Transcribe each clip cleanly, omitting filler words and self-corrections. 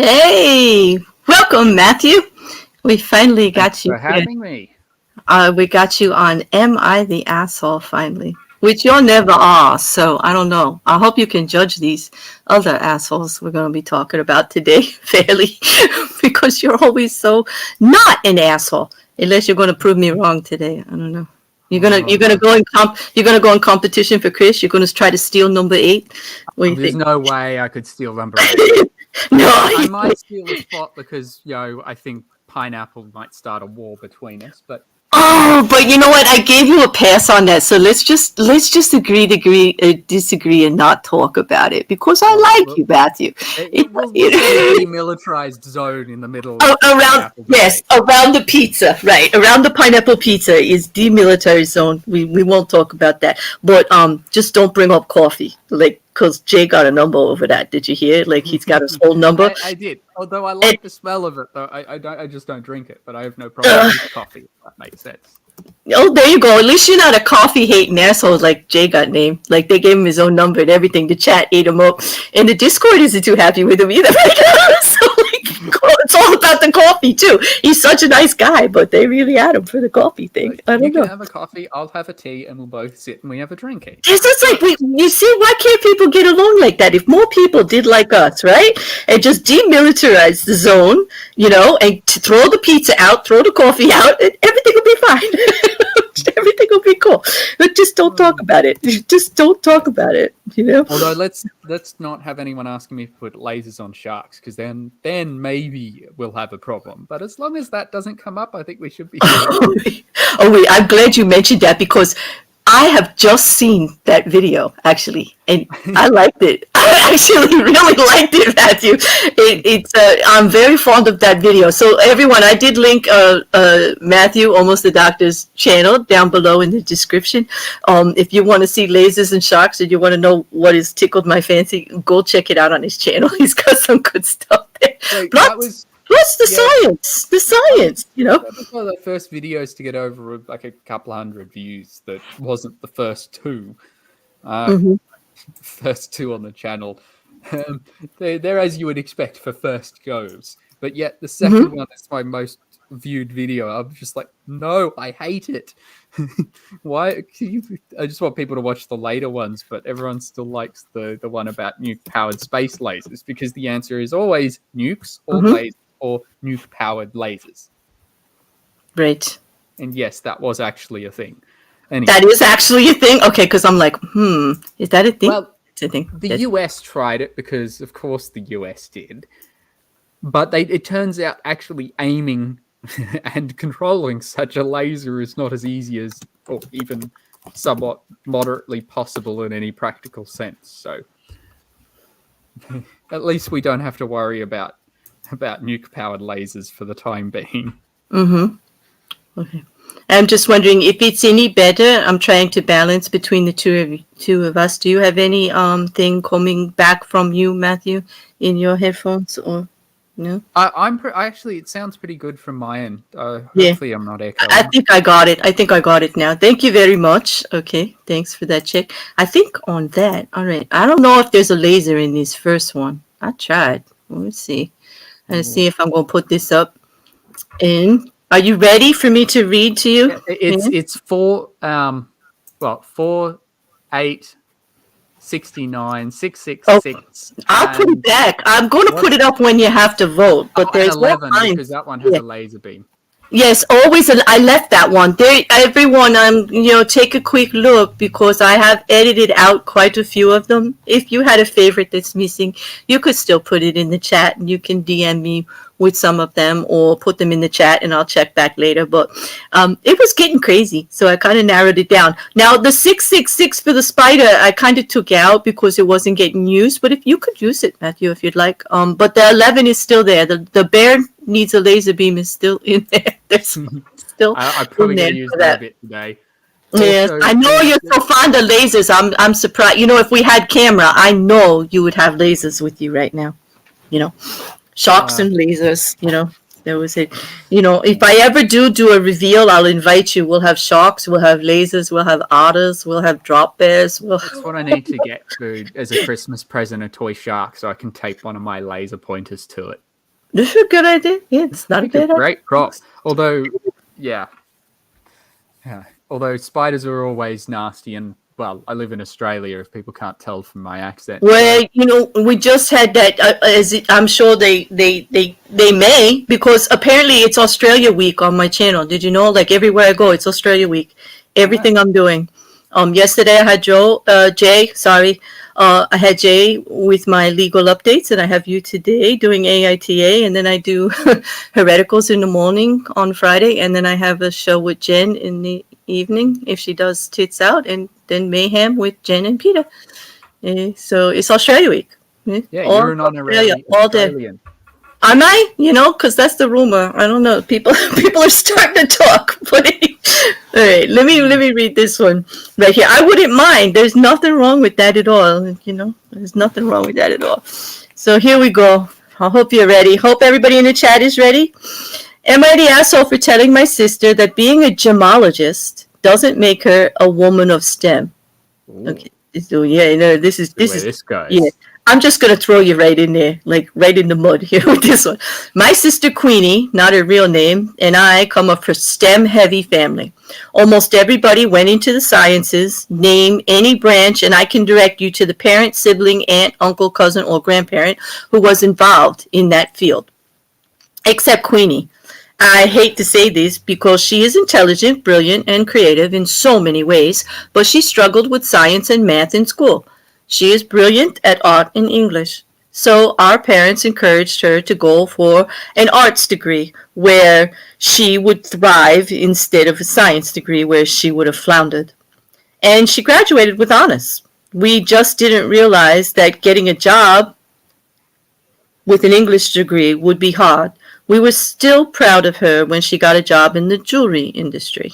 Hey, welcome, Matthew. We finally Thanks got you for here. having me. We got you on Am I the Asshole finally? Which you never are, so I don't know. I hope you can judge these other assholes we're going to be talking about today fairly because you're always so not an asshole unless you're going to prove me wrong today. I don't know. You're gonna go in competition for Chris. You're gonna try to steal number 8. What do you There's think? no way I could steal number 8. I No, might steal a spot because, I think pineapple might start a war between us, but oh, but you know what? I gave you a pass on that, so let's just agree, disagree, and not talk about it because I well, like we'll, you, Matthew. It, we'll send a demilitarized zone in the middle of around pineapple yes, debate. around the pizza, right? Around the pineapple pizza is demilitarized zone. We won't talk about that, but just don't bring up coffee, like because Jay got a number over that. Did you hear? Like he's got his whole number. I did, although I And, like the smell of it, though. I just don't drink it, but I have no problem with coffee, if that makes sense. oh, there you go. At least you're not a coffee hating asshole like Jay got named. Like they gave him his own number and everything. The chat ate him up, and the Discord isn't too happy with him either. So it's all about the coffee too. He's such a nice guy, but they really had him for the coffee thing. I You don't can know. have a coffee, I'll have a tea, and we'll both sit and we have a drinky. It's just like you see, why can't people get along like that? If more people did like us, right, and just demilitarize the zone, and to throw the pizza out, throw the coffee out, and everything will be fine. Everything will be cool. But just don't talk about it. Just don't talk about it. Although let's not have anyone asking me to put lasers on sharks, because then maybe we'll have a problem. But as long as that doesn't come up, I think we should be good. Oh wait, I'm glad you mentioned that because I have just seen that video actually, and I liked it. I actually really liked it, Matthew. I'm very fond of that video. So everyone, I did link Matthew, Almost the Doctor's channel down below in the description. If you want to see lasers and sharks, and you want to know what has tickled my fancy, go check it out on his channel. He's got some good stuff there. Wait, Plus the science, That was one of the first videos to get over like a couple hundred views. That wasn't the first two. First two on the channel. They're as you would expect for first goes. But yet the second one is my most viewed video. I'm just like, no, I hate it. Why? I just want people to watch the later ones, but everyone still likes the one about nuke-powered space lasers because the answer is always nukes or lasers. Or nuke-powered lasers. Right. And yes, that was actually a thing. Anyway. That is actually a thing? Okay, because I'm like, is that a thing? Well, it's a thing. The US tried it because, of course, the US did. But it turns out actually aiming and controlling such a laser is not as easy as, or even somewhat moderately possible in any practical sense. So at least we don't have to worry about nuke-powered lasers for the time being. Okay. I'm just wondering if it's any better. I'm trying to balance between the two of us. Do you have any thing coming back from you, Matthew, in your headphones, or no? Actually, it sounds pretty good from my end. Hopefully, I'm not echoing. I think I got it now. Thank you very much. Okay, thanks for that check. I think on that, all right. I don't know if there's a laser in this first one. I tried. Let's see. Let's see if I'm going to put this up. And are you ready for me to read to you? It's 4, 8, 69, 666. I'll put it back. I'm going to put it up when you have to vote. But there's 11 because that one has a laser beam. Yes, always. I left that one there. Everyone, take a quick look because I have edited out quite a few of them. If you had a favorite that's missing, you could still put it in the chat, and you can DM me with some of them or put them in the chat, and I'll check back later. But it was getting crazy, so I kind of narrowed it down. Now the 666 for the spider, I kind of took out because it wasn't getting used. But if you could use it, Matthew, if you'd like. But the 11 is still there. The bear needs a laser beam is still in there. There's still I probably going to use that a bit today. Yes, I know you're so fond of lasers. I'm surprised. If we had camera, I know you would have lasers with you right now. Sharks and lasers. There was it. If I ever do a reveal, I'll invite you. We'll have sharks, we'll have lasers, we'll have otters, we'll have drop bears. That's what I need to get as a Christmas present, a toy shark, so I can tape one of my laser pointers to it. This is a good idea. Yeah, it's not a Make a bad idea. great prop. Although, yeah. Yeah. Although spiders are always nasty, and well, I live in Australia. If people can't tell from my accent, so Well, we just had that. I'm sure they may, because apparently it's Australia Week on my channel. Did you know? Like everywhere I go, it's Australia Week. ah, Everything I'm doing. Yesterday I had Jay. Sorry, I had Jay with my legal updates, and I have you today doing AITA, and then I do hereticals in the morning on Friday, and then I have a show with Jen in the evening if she does tits out, and then mayhem with Jen and Peter. So it's Australia Week. yeah, All you're an Australia, honorary all day. Australian. Am I? Because that's the rumor. I don't know. People, people are starting to talk. But all right, let me read this one right here. I wouldn't mind. There's nothing wrong with that at all. There's nothing wrong with that at all. So here we go. I hope you're ready. Hope everybody in the chat is ready. Am I the asshole for telling my sister that being a gemologist doesn't make her a woman of STEM? Ooh, Okay. So yeah, this is where this goes. yeah. I'm just gonna throw you right in there, like right in the mud here with this one. My sister Queenie, not her real name, and I come up from STEM-heavy family. Almost everybody went into the sciences. Name any branch, and I can direct you to the parent, sibling, aunt, uncle, cousin, or grandparent who was involved in that field, except Queenie. I hate to say this because she is intelligent, brilliant, and creative in so many ways, but she struggled with science and math in school. She is brilliant at art and English. So our parents encouraged her to go for an arts degree where she would thrive instead of a science degree where she would have floundered. And she graduated with honors. We just didn't realize that getting a job with an English degree would be hard. We were still proud of her when she got a job in the jewelry industry.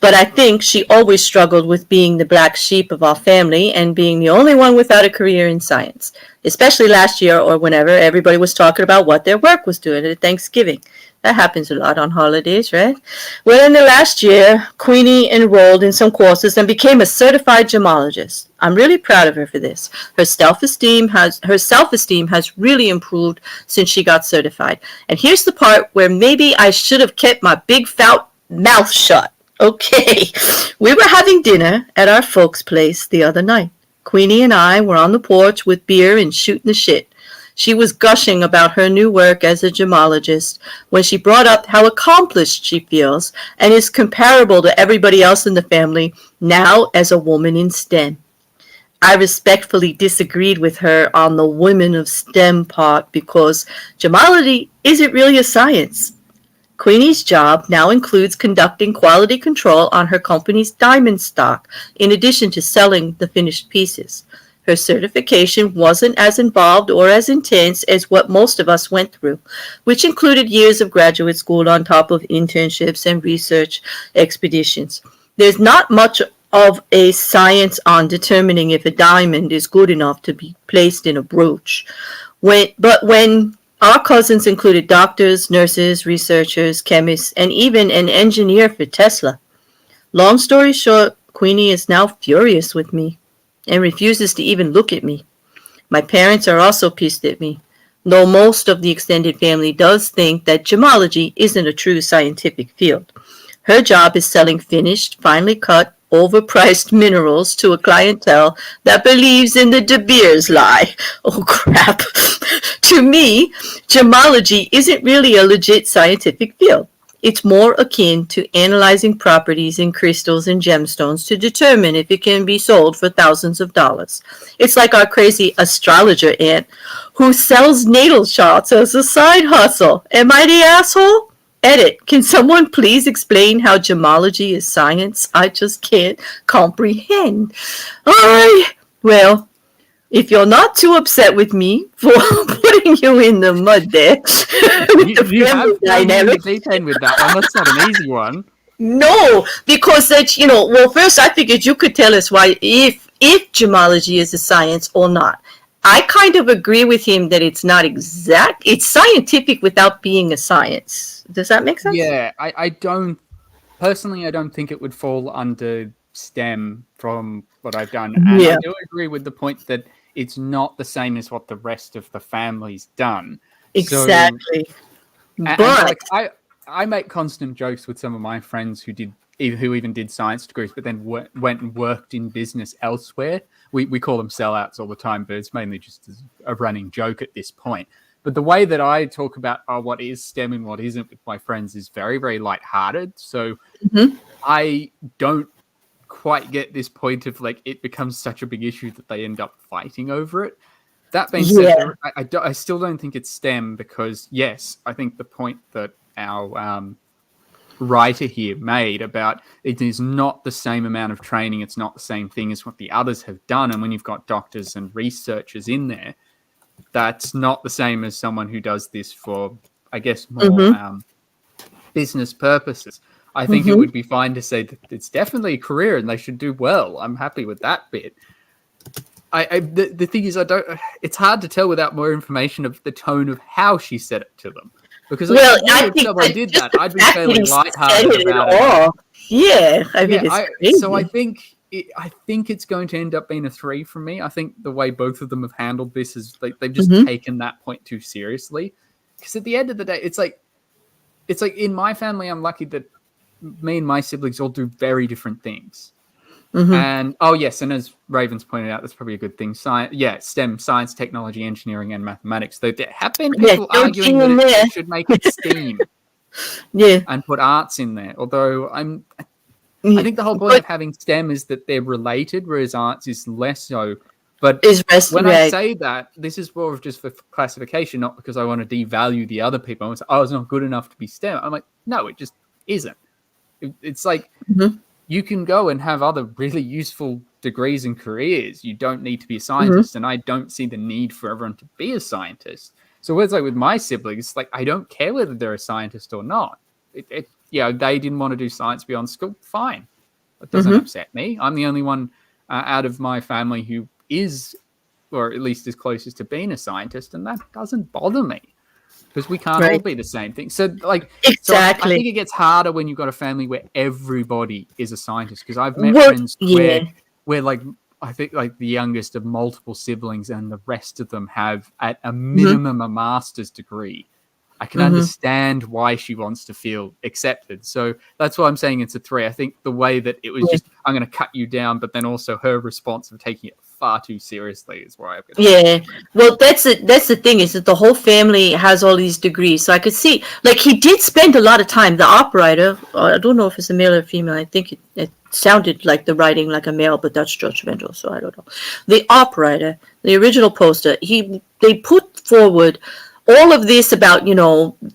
But I think she always struggled with being the black sheep of our family and being the only one without a career in science. Especially last year or whenever everybody was talking about what their work was doing at Thanksgiving. That happens a lot on holidays, right? Well, in the last year, Queenie enrolled in some courses and became a certified gemologist. I'm really proud of her for this. Her self-esteem has really improved since she got certified. And here's the part where maybe I should have kept my big fat mouth shut. Okay, we were having dinner at our folks' place the other night. Queenie and I were on the porch with beer and shooting the shit. She was gushing about her new work as a gemologist when she brought up how accomplished she feels and is comparable to everybody else in the family now as a woman in STEM. I respectfully disagreed with her on the women of STEM part because gemology isn't really a science. Queenie's job now includes conducting quality control on her company's diamond stock, in addition to selling the finished pieces. Her certification wasn't as involved or as intense as what most of us went through, which included years of graduate school on top of internships and research expeditions. There's not much of a science on determining if a diamond is good enough to be placed in a brooch. But when our cousins included doctors, nurses, researchers, chemists, and even an engineer for Tesla. Long story short, Queenie is now furious with me and refuses to even look at me. My parents are also pissed at me, though most of the extended family does think that gemology isn't a true scientific field. Her job is selling finished, finely cut, overpriced minerals to a clientele that believes in the De Beers lie. Oh crap. To me, gemology isn't really a legit scientific field. It's more akin to analyzing properties in crystals and gemstones to determine if it can be sold for thousands of dollars. It's like our crazy astrologer aunt who sells natal charts as a side hustle. Am I the asshole? Edit. Can someone please explain how gemology is science? I just can't comprehend. Alright. Well, if you're not too upset with me for putting you in the mud there with the You have family dynamic. deep end with that one. That's not an easy one. No, because that's well, first I figured you could tell us why if gemology is a science or not. I kind of agree with him that it's not exact. It's scientific without being a science. Does that make sense? Yeah, I don't personally. I don't think it would fall under STEM from what I've done, and Yeah. I do agree with the point that it's not the same as what the rest of the family's done. Exactly. And But like I make constant jokes with some of my friends who even did science degrees, but then went and worked in business elsewhere. We call them sellouts all the time, but it's mainly just a running joke at this point. But the way that I talk about what is STEM and what isn't with my friends is very, very lighthearted. So Mhm. I don't quite get this point of like it becomes such a big issue that they end up fighting over it. That being said, Yeah. I still don't think it's STEM because, yes, I think the point that our writer here made about it is not the same amount of training, it's not the same thing as what the others have done. And when you've got doctors and researchers in there, that's not the same as someone who does this for, I guess, more Mhm. business purposes. I think it Mhm. would be fine to say that it's definitely a career and they should do well. I'm happy with that bit. The thing is, I don't. It's hard to tell without more information of the tone of how she said it to them. Because like Well, for me, I if think someone did just that, the I'd be fact that fairly he said lighthearted it about at it. all. Yeah, I mean, Yeah, it's I crazy. think I think it's going to end up being a 3 from me. I think the way both of them have handled this is they've just Mhm. taken that point too seriously. Because at the end of the day, it's like in my family, I'm lucky that me and my siblings all do very different things. Mhm. And oh yes, and as Ravens pointed out, that's probably a good thing. Science, yeah, STEM, science, technology, engineering, and mathematics. Though there have been Yeah, people don't arguing hang that in they there. should make it STEAM Yeah. and put arts in there. Although I Yeah. think the whole point But of having STEM is that they're related, whereas arts is less so. But is rest when I right. say that, this is more of just for classification, not because I want to devalue the other people. I was, oh, it's not good enough to be STEM. I'm like, no, it just isn't. It's like Mhm. you can go and have other really useful degrees and careers. You don't need to be a Mhm. scientist, and I don't see the need for everyone to be a scientist. So it's like with my siblings, like I don't care whether they're a scientist or not. They didn't want to do science beyond school. Fine, that doesn't Mhm. upset me. I'm the only one out of my family who is, or at least is closest to being a scientist, and that doesn't bother me because we can't all Right. be the same thing. So I Exactly. think it gets harder when you've got a family where everybody is a scientist. Because I've met What? friends Yeah. where like I think like the youngest of multiple siblings, and the rest of them have at a Mhm. minimum a master's degree. I can Mhm. understand why she wants to feel accepted. So that's why I'm saying it's a 3. I think the way that it was Yeah. just, I'm going to cut you down, but then also her response of taking it far too seriously is where I'm going to put Yeah. it. Well, that's the thing is that the whole family has all these degrees. So I could see, like, he did spend a lot of time. The operator, I don't know if it's a male or female. I think it sounded like the writing like a male, but that's judgmental, so I don't know. The operator, the original poster, they put forward all of this about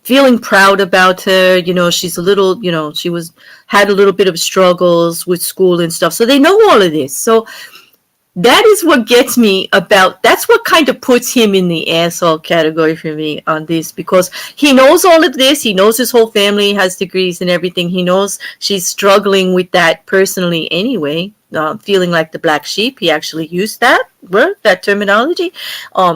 feeling proud about her. She's a little, she was had a little bit of struggles with school and stuff. So they know all of this. So that is what gets me about that's what kind of puts him in the asshole category for me on this, because he knows all of this. He knows his whole family has degrees and everything. He knows she's struggling with that personally anyway, feeling like the black sheep. He actually used that word, that terminology.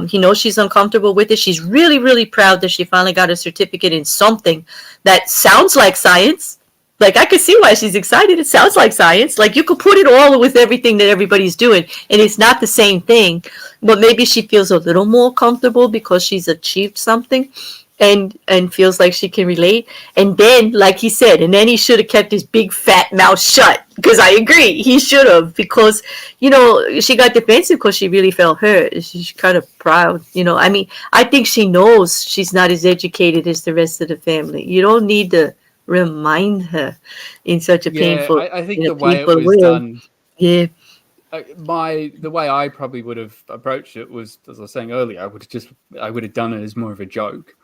He knows she's uncomfortable with it. She's really, really proud that she finally got a certificate in something that sounds like science. Like, I could see why she's excited. It sounds like science. Like, you could put it all with everything that everybody's doing, and it's not the same thing. But maybe she feels a little more comfortable because she's achieved something, and feels like she can relate. And then, like he said, and then he should have kept his big fat mouth shut. Because I agree, he should have. Because she got defensive because she really felt hurt. She's kind of proud. I mean, I think she knows she's not as educated as the rest of the family. You don't need to remind her in such a Yeah, painful I think in a the way it painful was way. done, Yeah. the way I probably would have approached it was, as I was saying earlier, I would have done it as more of a joke.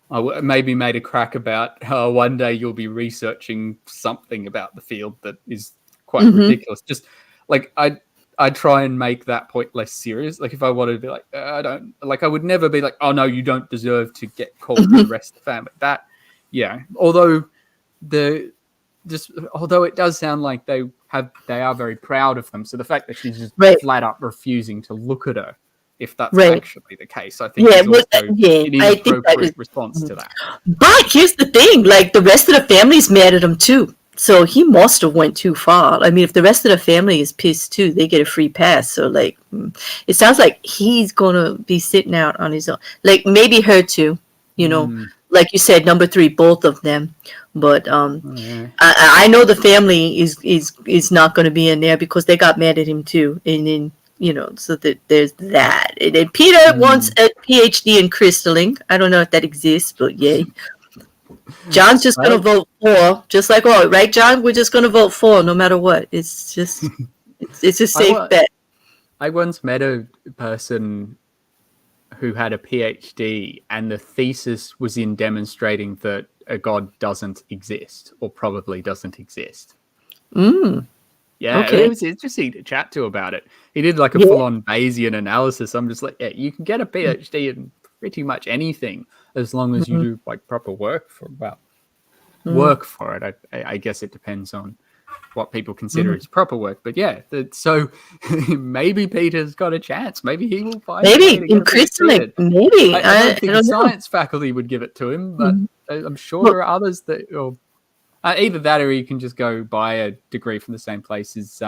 Maybe made a crack about how one day you'll be researching something about the field that is quite Mm-hmm. ridiculous. Just like I try and make that point less serious. Like if I wanted to be like, I don't like, I would never be like, oh no, you don't deserve to get called to the rest of the family. That, yeah. The although it does sound like they are very proud of them. So the fact that she's just Right. flat up refusing to look at her, if that's Right. actually the case, I think Yeah. is Well, also yeah. an I think that is. inappropriate response to that. But here's the thing: like, the rest of the family's mad at him too. So he must have went too far. I mean, if the rest of the family is pissed too, they get a free pass. So, like, it sounds like he's gonna be sitting out on his own. Like, maybe her too. You know, like you said, number 3, both of them. But Yeah. I know the family is not going to be in there because they got mad at him too, and then so that there's that. And then Peter wants a PhD in crystalling. I don't know if that exists, but yay. John's just going to vote for, just like right, John? We're just going to vote for no matter what. It's just it's a safe bet. I once met a person who had a PhD, and the thesis was in demonstrating that a god doesn't exist, or probably doesn't exist. Yeah, okay. It was interesting to chat to about it. He did like a full-on Bayesian analysis. I'm just like, yeah, you can get a PhD in pretty much anything as long as you do like proper work for work for it. I guess it depends on what people consider as proper work, but yeah, so maybe Peter's got a chance. Maybe he will find maybe in crystalling. Maybe I don't think the science faculty would give it to him, but I'm sure there are others that, or either that, or you can just go buy a degree from the same place as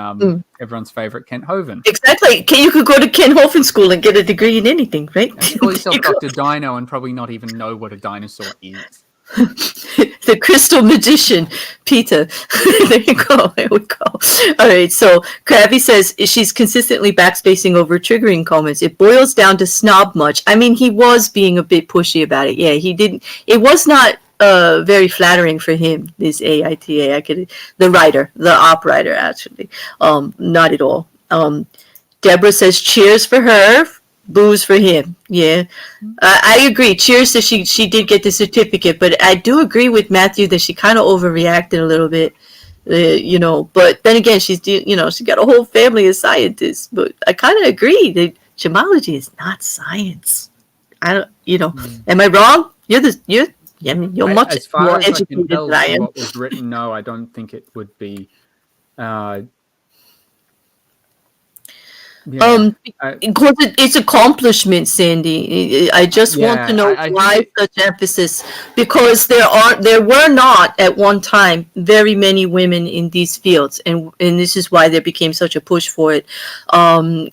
everyone's favorite Kent Hovind. Exactly. You could go to Kent Hovind School and get a degree in anything, right? And call yourself Dr. Dino and probably not even know what a dinosaur is. The crystal magician, Peter. There you go. There we go. All right. So Krabby says she's consistently backspacing over triggering comments. It boils down to snob much. I mean, he was being a bit pushy about it. Yeah, he didn't. It was not very flattering for him. This AITA, the writer, the op writer, actually, not at all. Deborah says cheers for her. Booze for him. Yeah, I agree. Cheers that she did get the certificate, but I do agree with Matthew that she kind of overreacted a little bit. But then again, she's she got a whole family of scientists. But I kind of agree that gemology is not science. I don't. Am I wrong? You're much as far more as educated I can tell than I am. What was written, no, I don't think it would be. Because it's accomplishment, Sandy. I just want to know why such emphasis. Because there were not at one time very many women in these fields, and this is why there became such a push for it, and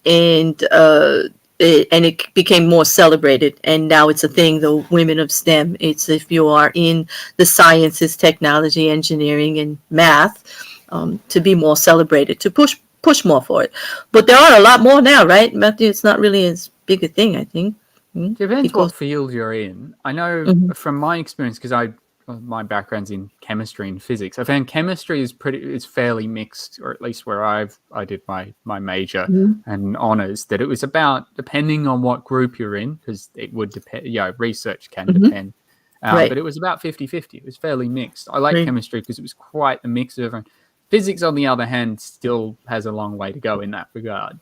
it became more celebrated. And now it's a thing. The women of STEM. It's if you are in the sciences, technology, engineering, and math, to be more celebrated, to push more for it. But there are a lot more now, right, Matthew? It's not really as big a thing, I think. Depends what field you're in. I know from my experience, because my background's in chemistry and physics, I found chemistry is fairly mixed, or at least where I did my major and honors, that it was about, depending on what group you're in, because it would depend, research can depend, but it was about 50-50. It was fairly mixed. I like chemistry because it was quite a mix of everyone. Physics, on the other hand, still has a long way to go in that regard.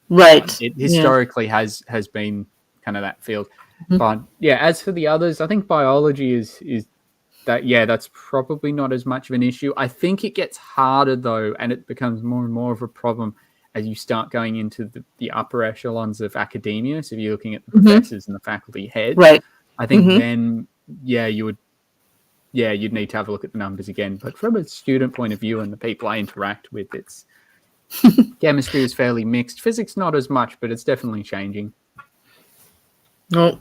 Right. It historically has been kind of that field. But yeah, as for the others, I think biology is that, that's probably not as much of an issue. I think it gets harder, though, and it becomes more and more of a problem as you start going into the upper echelons of academia. So if you're looking at the professors and the faculty heads, I think then, you'd need to have a look at the numbers again. But from a student point of view and the people I interact with, it's chemistry is fairly mixed. Physics not as much, but it's definitely changing. Oh,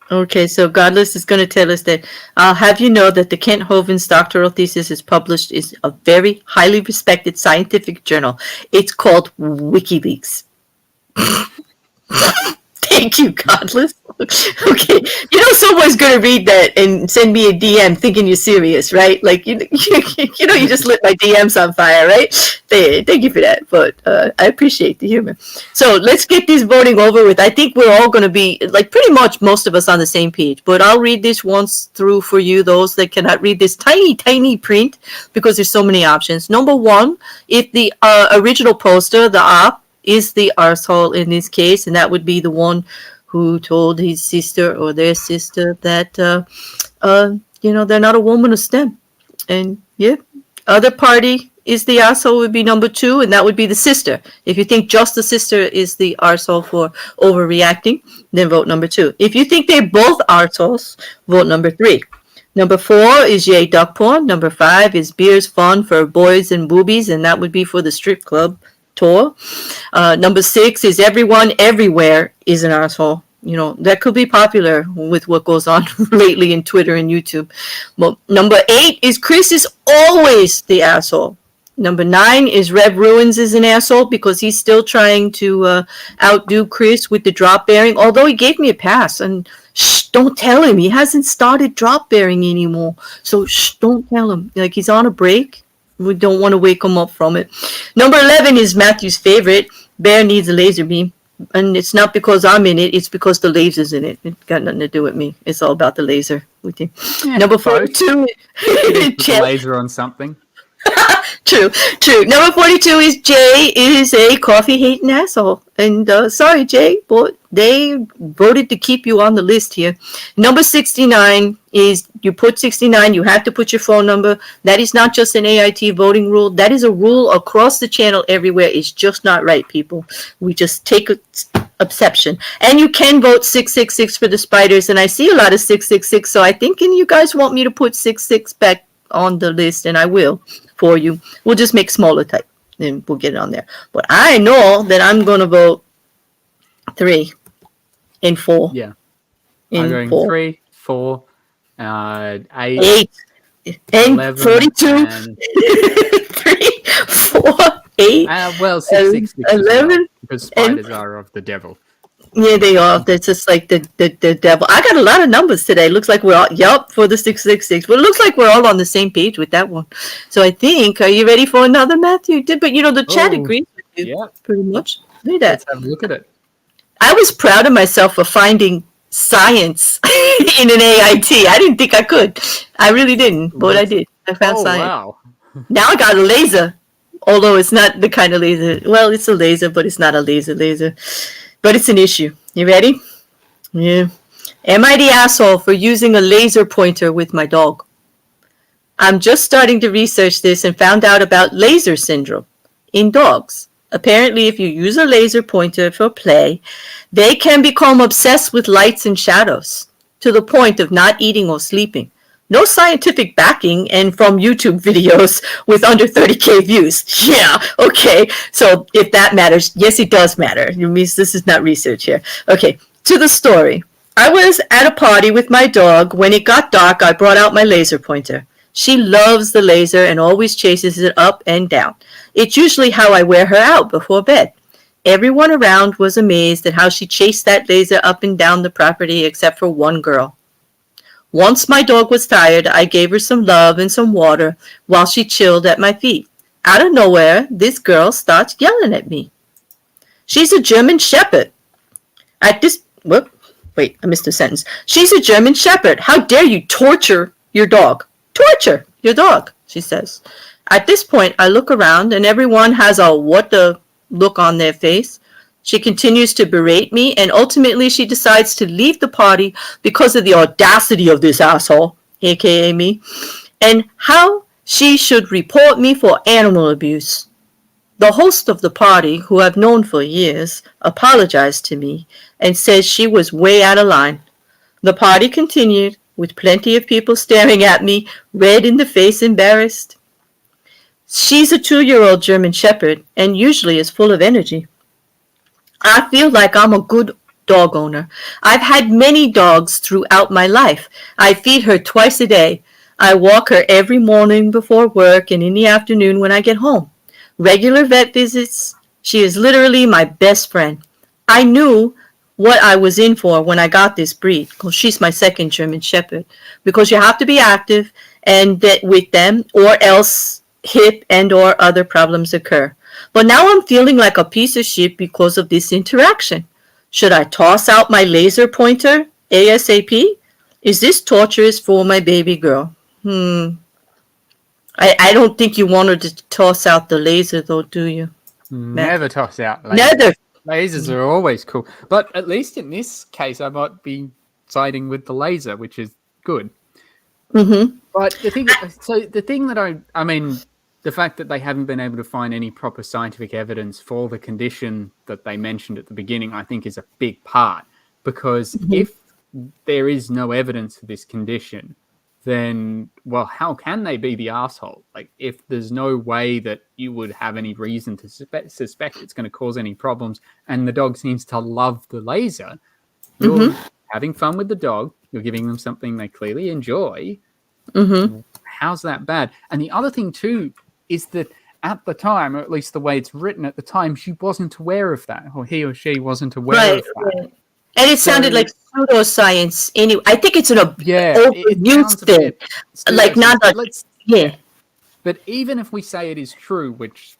okay. So Godless is going to tell us that I'll have you know that the Kent Hovind's doctoral thesis is published in a very highly respected scientific journal. It's called WikiLeaks. Thank you, Godless. Okay, someone's gonna read that and send me a DM thinking you're serious, right? Like you just lit my DMs on fire, right? Thank you for that, but I appreciate the humor. So let's get this voting over with. I think we're all gonna be like pretty much most of us on the same page. But I'll read this once through for you, those that cannot read this tiny print because there's so many options. Number 1, if the original poster, the op, is the arsehole in this case, and that would be the one who told his sister or their sister that they're not a woman of STEM. And other party is the arsehole would be number 2, and that would be the sister. If you think just the sister is the arsehole for overreacting, then vote number 2. If you think they're both arseholes, vote number 3. Number 4 is yay duck porn. Number 5 is beer's fun for boys and boobies, and that would be for the strip club tour. Number 6 is everyone everywhere is an arsehole. That could be popular with what goes on lately in Twitter and YouTube. Well, number 8 is Chris is always the asshole. Number 9 is Rev Ruins is an asshole because he's still trying to outdo Chris with the drop bearing, although he gave me a pass. And shh, don't tell him. He hasn't started drop bearing anymore. So shh, don't tell him. Like, he's on a break. We don't want to wake him up from it. Number 11 is Matthew's favorite. Bear needs a laser beam. And it's not because I'm in it. It's because the laser's in it. It got nothing to do with me. It's all about the laser with you. Yeah, Number 42. put the laser on something. True. Number 42 is Jay is a coffee hating asshole. And sorry, Jay, but they voted to keep you on the list here. Number 69 is you put 69, you have to put your phone number. That is not just an AIT voting rule. That is a rule across the channel everywhere. It's just not right, people. We just take exception. And you can vote 666 for the spiders. And I see a lot of 666, so I think you guys want me to put 66 back on the list, and I will for you. We'll just make smaller type and we'll get it on there. But I know that I'm going to vote 3 and 4. Yeah. I'm going 4. 3, 4, 8, 8 and 11, 42. and 3, 4, 8. well, 6, 6, 11, because spiders are of the devil. Yeah, they are. That's just like the devil. I got a lot of numbers today. Looks like we're all, for the 666. But it looks like we're all on the same page with that one. So I think, are you ready for another, Matthew? But the chat agrees with you pretty much. Look at that. Let's have a look at it. I was proud of myself for finding science in an AIT. I didn't think I could. I really didn't, but I did. I found science. Wow. Now I got a laser, although it's not the kind of laser. Well, it's a laser, but it's not a laser. But it's an issue. You ready? Yeah. Am I the asshole for using a laser pointer with my dog? I'm just starting to research this and found out about laser syndrome in dogs. Apparently, if you use a laser pointer for play, they can become obsessed with lights and shadows to the point of not eating or sleeping. No scientific backing, and from YouTube videos with under 30K views. Yeah, okay. So if that matters, yes, it does matter. It means this is not research here. Okay, to the story. I was at a party with my dog. When it got dark, I brought out my laser pointer. She loves the laser and always chases it up and down. It's usually how I wear her out before bed. Everyone around was amazed at how she chased that laser up and down the property except for one girl. Once my dog was tired, I gave her some love and some water while she chilled at my feet. Out of nowhere, this girl starts yelling at me. She's a German Shepherd. I missed a sentence. She's a German Shepherd. How dare you torture your dog? Torture your dog, she says. At this point, I look around and everyone has a what the look on their face. She continues to berate me, and ultimately she decides to leave the party because of the audacity of this asshole, aka me, and how she should report me for animal abuse. The host of the party, who I've known for years, apologized to me and says she was way out of line. The party continued, with plenty of people staring at me, red in the face, embarrassed. She's a 2-year-old German Shepherd and usually is full of energy. I feel like I'm a good dog owner. I've had many dogs throughout my life. I feed her twice a day. I walk her every morning before work and in the afternoon when I get home. Regular vet visits. She is literally my best friend. I knew what I was in for when I got this breed, because she's my second German Shepherd, because you have to be active and with them or else hip and or other problems occur. But now I'm feeling like a piece of shit because of this interaction. Should I toss out my laser pointer ASAP? Is this torturous for my baby girl? I don't think you wanted to toss out the laser though, do you? Never toss out lasers. Never. Lasers are always cool. But at least in this case, I might be siding with the laser, which is good. Mm-hmm. But the fact that they haven't been able to find any proper scientific evidence for the condition that they mentioned at the beginning, I think is a big part. Because if there is no evidence for this condition, then, well, how can they be the asshole? Like, if there's no way that you would have any reason to suspect it's going to cause any problems, and the dog seems to love the laser, You're having fun with the dog. You're giving them something they clearly enjoy. How's that bad? And the other thing too is that at the time, or at least the way it's written at the time, she wasn't aware of that, or he or she wasn't aware of that. Right. And it sounded like pseudoscience anyway. I think it's an it overused thing. Like not a, But even if we say it is true, which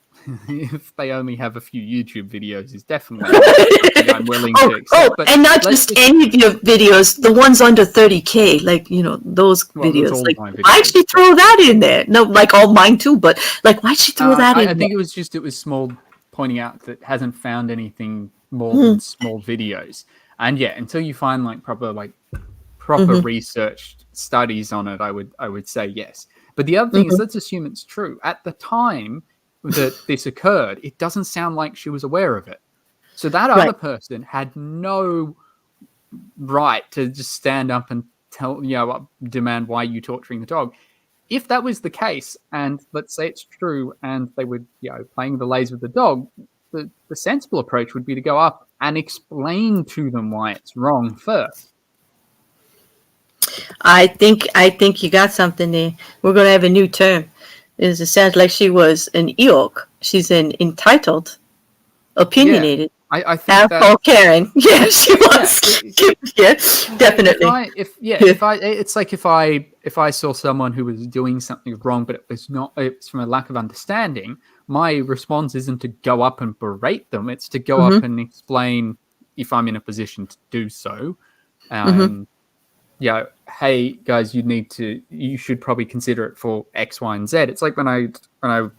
if they only have a few YouTube videos is definitely something I'm willing to accept. But and not just any of your videos, the ones under 30K, like, those videos. Like, why'd she throw that in there? No, like all mine too, but like, why'd she throw that in there? I think it was small, pointing out that hasn't found anything more than small videos. And yeah, until you find like proper researched studies on it, I would say yes. But the other thing is, let's assume it's true. At the time that this occurred, it doesn't sound like she was aware of it. So that other person had no right to just stand up and demand, why are you torturing the dog? If that was the case, and let's say it's true, and they were playing the lays with the dog, the sensible approach would be to go up and explain to them why it's wrong first. I think you got something there. We're going to have a new term. It sounds like she was an Eeyore. She's an entitled, opinionated, I think asshole Karen. Yeah, she was. Yeah, definitely. It's like if I saw someone who was doing something wrong, but it's from a lack of understanding, my response isn't to go up and berate them. It's to go up and explain, if I'm in a position to do so. Hey guys, you should probably consider it for X, Y, and Z. It's like when I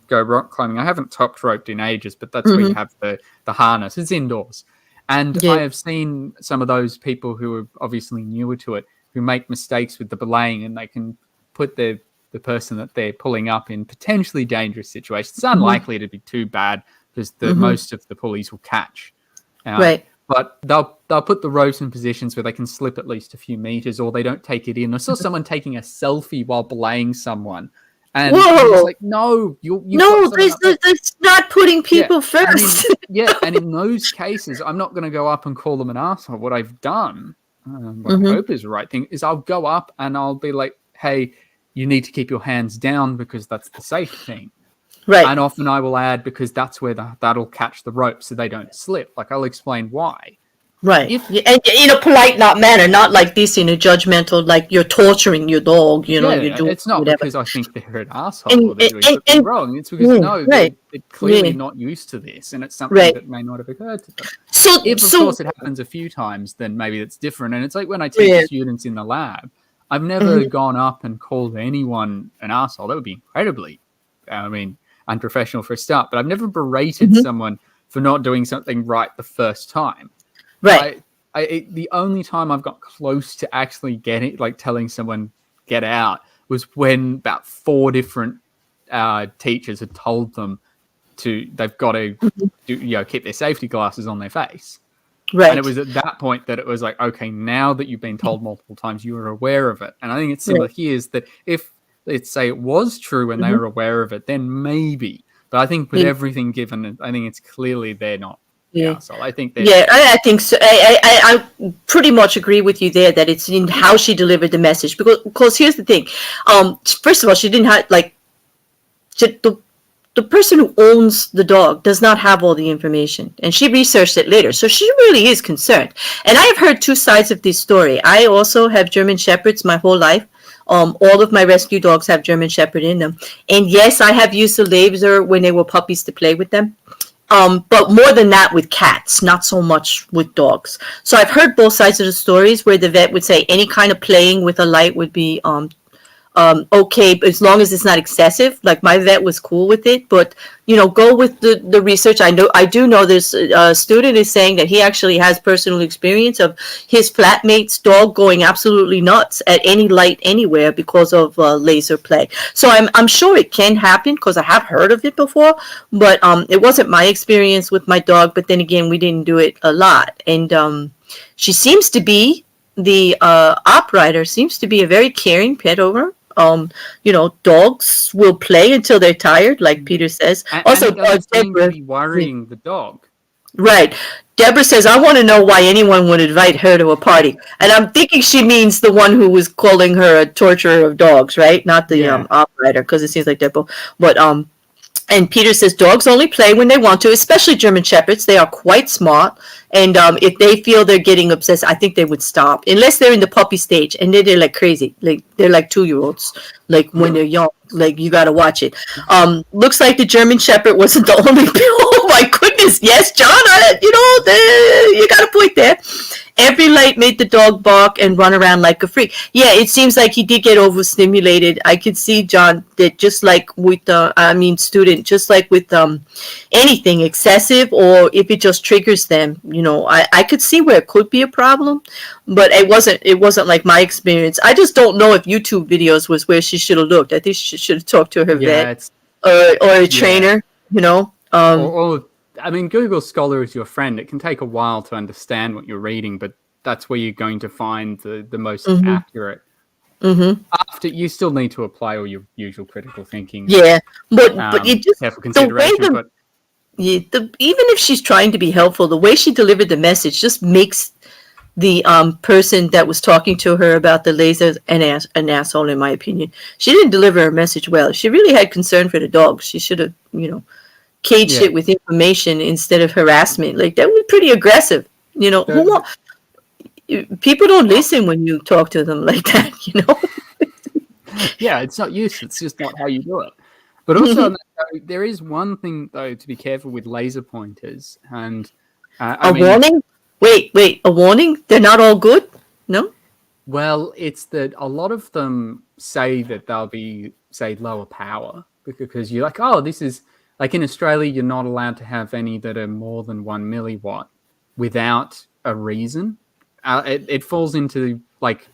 go rock climbing, I haven't top roped in ages, but that's where you have the harness. It's indoors. And I have seen some of those people who are obviously newer to it, who make mistakes with the belaying, and they can put the person that they're pulling up in potentially dangerous situations. It's unlikely to be too bad because most of the pulleys will catch. But they'll put the ropes in positions where they can slip at least a few meters, or they don't take it in. I saw someone taking a selfie while belaying someone, and it's like, no, that's not putting people first. And in those cases, I'm not going to go up and call them an asshole. What I've done, what I hope is the right thing, is I'll go up and I'll be like, hey, you need to keep your hands down because that's the safe thing. Right. And often I will add, because that's where that'll catch the rope so they don't slip. Like, I'll explain why. Right. And in a polite manner, not like this in a judgmental, like you're torturing your dog, you're doing it's not whatever. Because I think they're an asshole or they're doing something wrong. It's because, they're clearly not used to this, and it's something that may not have occurred to them. Of course, it happens a few times, then maybe it's different. And it's like when I teach students in the lab, I've never gone up and called anyone an asshole. That would be incredibly, unprofessional for a start, but I've never berated someone for not doing something right the first time. Right. The only time I've got close to actually telling someone get out was when about 4 different teachers had told them they've got to keep their safety glasses on their face. Right. And it was at that point that it was like, okay, now that you've been told multiple times, you are aware of it. And I think it's similar here, is that if, let's say, it was true and they were aware of it, then maybe. But I think with everything given, I think it's clearly they're not. So I think I think so. I pretty much agree with you there that it's in how she delivered the message, because here's the thing. First of all, she didn't have the person who owns the dog does not have all the information, and she researched it later, so she really is concerned. And I have heard 2 sides of this story. I also have German Shepherds my whole life. All of my rescue dogs have German Shepherd in them, and yes, I have used the laser when they were puppies to play with them. But more than that with cats, not so much with dogs. So I've heard both sides of the stories, where the vet would say any kind of playing with a light would be okay, but as long as it's not excessive. Like, my vet was cool with it, but go with the research. I do know this student is saying that he actually has personal experience of his flatmate's dog going absolutely nuts at any light anywhere because of laser play. So I'm sure it can happen, because I have heard of it before, but it wasn't my experience with my dog. But then again, we didn't do it a lot, and she seems to be the operator seems to be a very caring pet owner. Dogs will play until they're tired, like Peter says. Also, dogs seem to be worrying the dog. Right. Deborah says, I want to know why anyone would invite her to a party. And I'm thinking she means the one who was calling her a torturer of dogs, right? Not the Yeah. operator, because it seems like Deborah. But and Peter says dogs only play when they want to, especially German Shepherds. They are quite smart. And if they feel they're getting obsessed, I think they would stop. Unless they're in the puppy stage. And then they're like crazy. Like they're like 2-year-olds. Like when they're young. Like you got to watch it. Looks like the German Shepherd wasn't the only Oh my goodness. Yes, John. You got a point there. Every light made the dog bark and run around like a freak. Yeah, it seems like he did get overstimulated. I could see, John, that just like with student, just like with anything excessive, or if it just triggers them, I could see where it could be a problem, but it wasn't like my experience. I just don't know if YouTube videos was where she should have looked. I think she should have talked to her vet or a trainer, I mean, Google Scholar is your friend. It can take a while to understand what you're reading, but that's where you're going to find the most accurate. After you still need to apply all your usual critical thinking. Yeah, but you just careful consideration. Even if she's trying to be helpful, the way she delivered the message just makes the person that was talking to her about the lasers an asshole, in my opinion. She didn't deliver her message well. She really had concern for the dogs. She should have, caged it with information instead of harassment. Like that was pretty aggressive. People don't listen when you talk to them like that. Yeah, it's not useful. It's just not how you do it. But also, there is one thing though to be careful with laser pointers, and warning. Wait, a warning? They're not all good? No. Well, it's that a lot of them say that they'll be, say, lower power because you're like, oh, this is. Like in Australia, you're not allowed to have any that are more than 1 milliwatt without a reason. It falls into like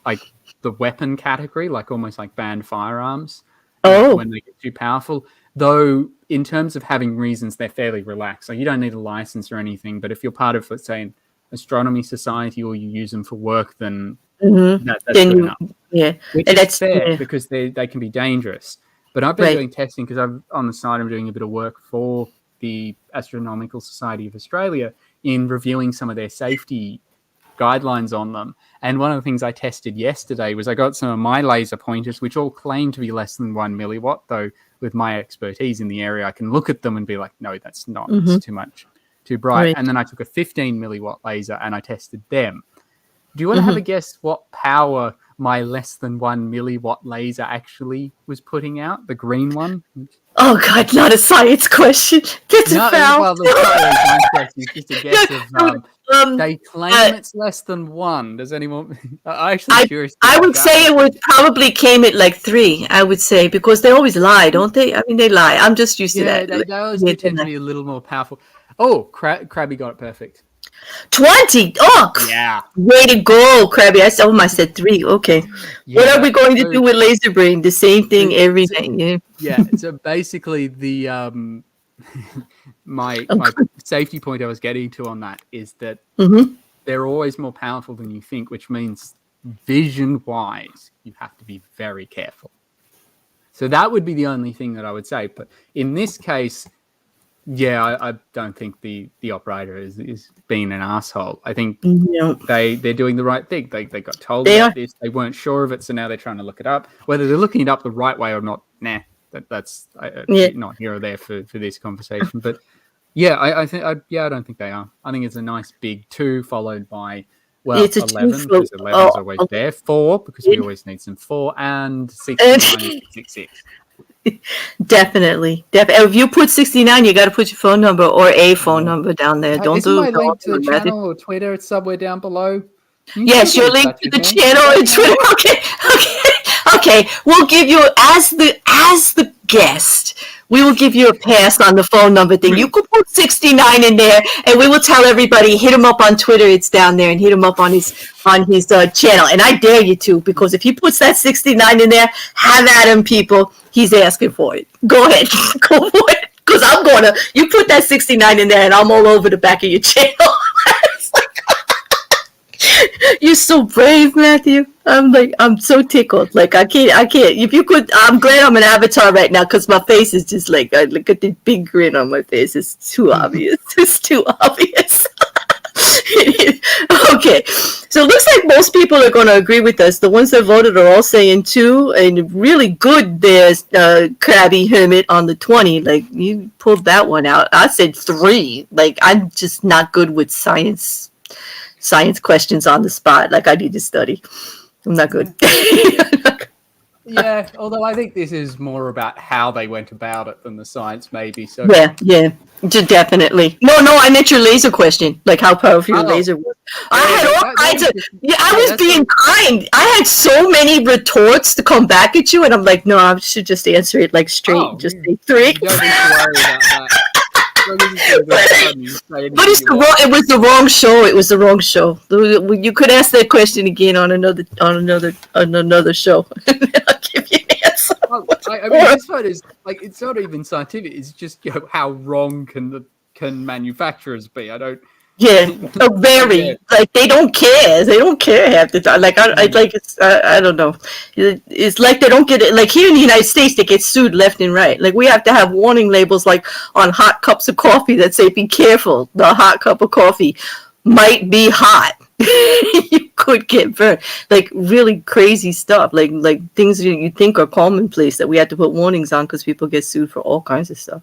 the weapon category, like almost like banned firearms when they get too powerful. Though in terms of having reasons, they're fairly relaxed. Like you don't need a license or anything. But if you're part of, let's say, an astronomy society or you use them for work, then that's good enough. Yeah, which is fair because they can be dangerous. But I've been doing testing because on the side I'm doing a bit of work for the Astronomical Society of Australia in reviewing some of their safety guidelines on them. And one of the things I tested yesterday was I got some of my laser pointers, which all claim to be less than 1 milliwatt, though with my expertise in the area, I can look at them and be like, no, that's not. It's too much, too bright. Right. And then I took a 15 milliwatt laser and I tested them. Do you want to have a guess what power my less than 1 milliwatt laser actually was putting out? The green one? Oh God, not a science question. It's a foul. Well, it's not really a science question. It's just a guess of they claim it's less than 1. Does anyone? I'm actually curious. I would say it would probably came at like 3. I would say because they always lie, don't they? I mean, they lie. I'm just used to that. They always tend to be a little more powerful. Oh, Krabby got it perfect. 20. Oh, yeah. Way to go, Krabby. I said 3. Okay. Yeah, what are we going to do with laser brain? The same thing every day. Yeah. So basically, the my safety point I was getting to on that is that they're always more powerful than you think, which means vision-wise, you have to be very careful. So that would be the only thing that I would say. But in this case, yeah, I don't think the operator is being an asshole. I think they're doing the right thing. They got told about this. They weren't sure of it, so now they're trying to look it up. Whether they're looking it up the right way or not, that's not here or there for this conversation. But yeah, I don't think they are. I think it's a nice big 2 followed by 11 because 11's always there. 4 because we always need some 4 and 69 66. Definitely. If you put 69, you got to put your phone number or a phone number down there. Don't do my link to the channel or Twitter. It's somewhere down below. Yes, your link to the channel and Twitter. Okay. We'll give you as the guest. We will give you a pass on the phone number thing. You could put 69 in there, and we will tell everybody. Hit him up on Twitter. It's down there, and hit him up on his channel. And I dare you to, because if he puts that 69 in there, have at him, people. He's asking for it. Go ahead, go for it. Because I'm gonna. You put that 69 in there, and I'm all over the back of your channel. You're so brave, Matthew. I'm so tickled. Like, I can't. If you could, I'm glad I'm an avatar right now because my face is just like, I look at the big grin on my face. It's too obvious. It's too obvious. Okay, so it looks like most people are going to agree with us. The ones that voted are all saying 2, and really good there's Krabby Hermit on the 20. Like, you pulled that one out. I said 3. Like, I'm just not good with science questions on the spot. Like, I need to study. I'm not good. Yeah, although I think this is more about how they went about it than the science, maybe. So Yeah, definitely. No, I meant your laser question. Like, how powerful your laser was. I had all kinds of. Yeah, I was being kind. I had so many retorts to come back at you, and I'm like, no, I should just answer it like straight. Just say 3. You don't need to worry about that. But it was the wrong show. It was the wrong show. You could ask that question again on another show. I'll give you an answer. I mean, this one is like, it's not even scientific. It's just, how wrong can manufacturers be? I don't. Yeah, very. Like, they don't care. They don't care half the time. Like, I don't know. It's like they don't get it. Like, here in the United States, they get sued left and right. Like, we have to have warning labels, like, on hot cups of coffee that say, be careful. The hot cup of coffee might be hot. You could get burned. Like, really crazy stuff. Like things you think are commonplace that we have to put warnings on because people get sued for all kinds of stuff.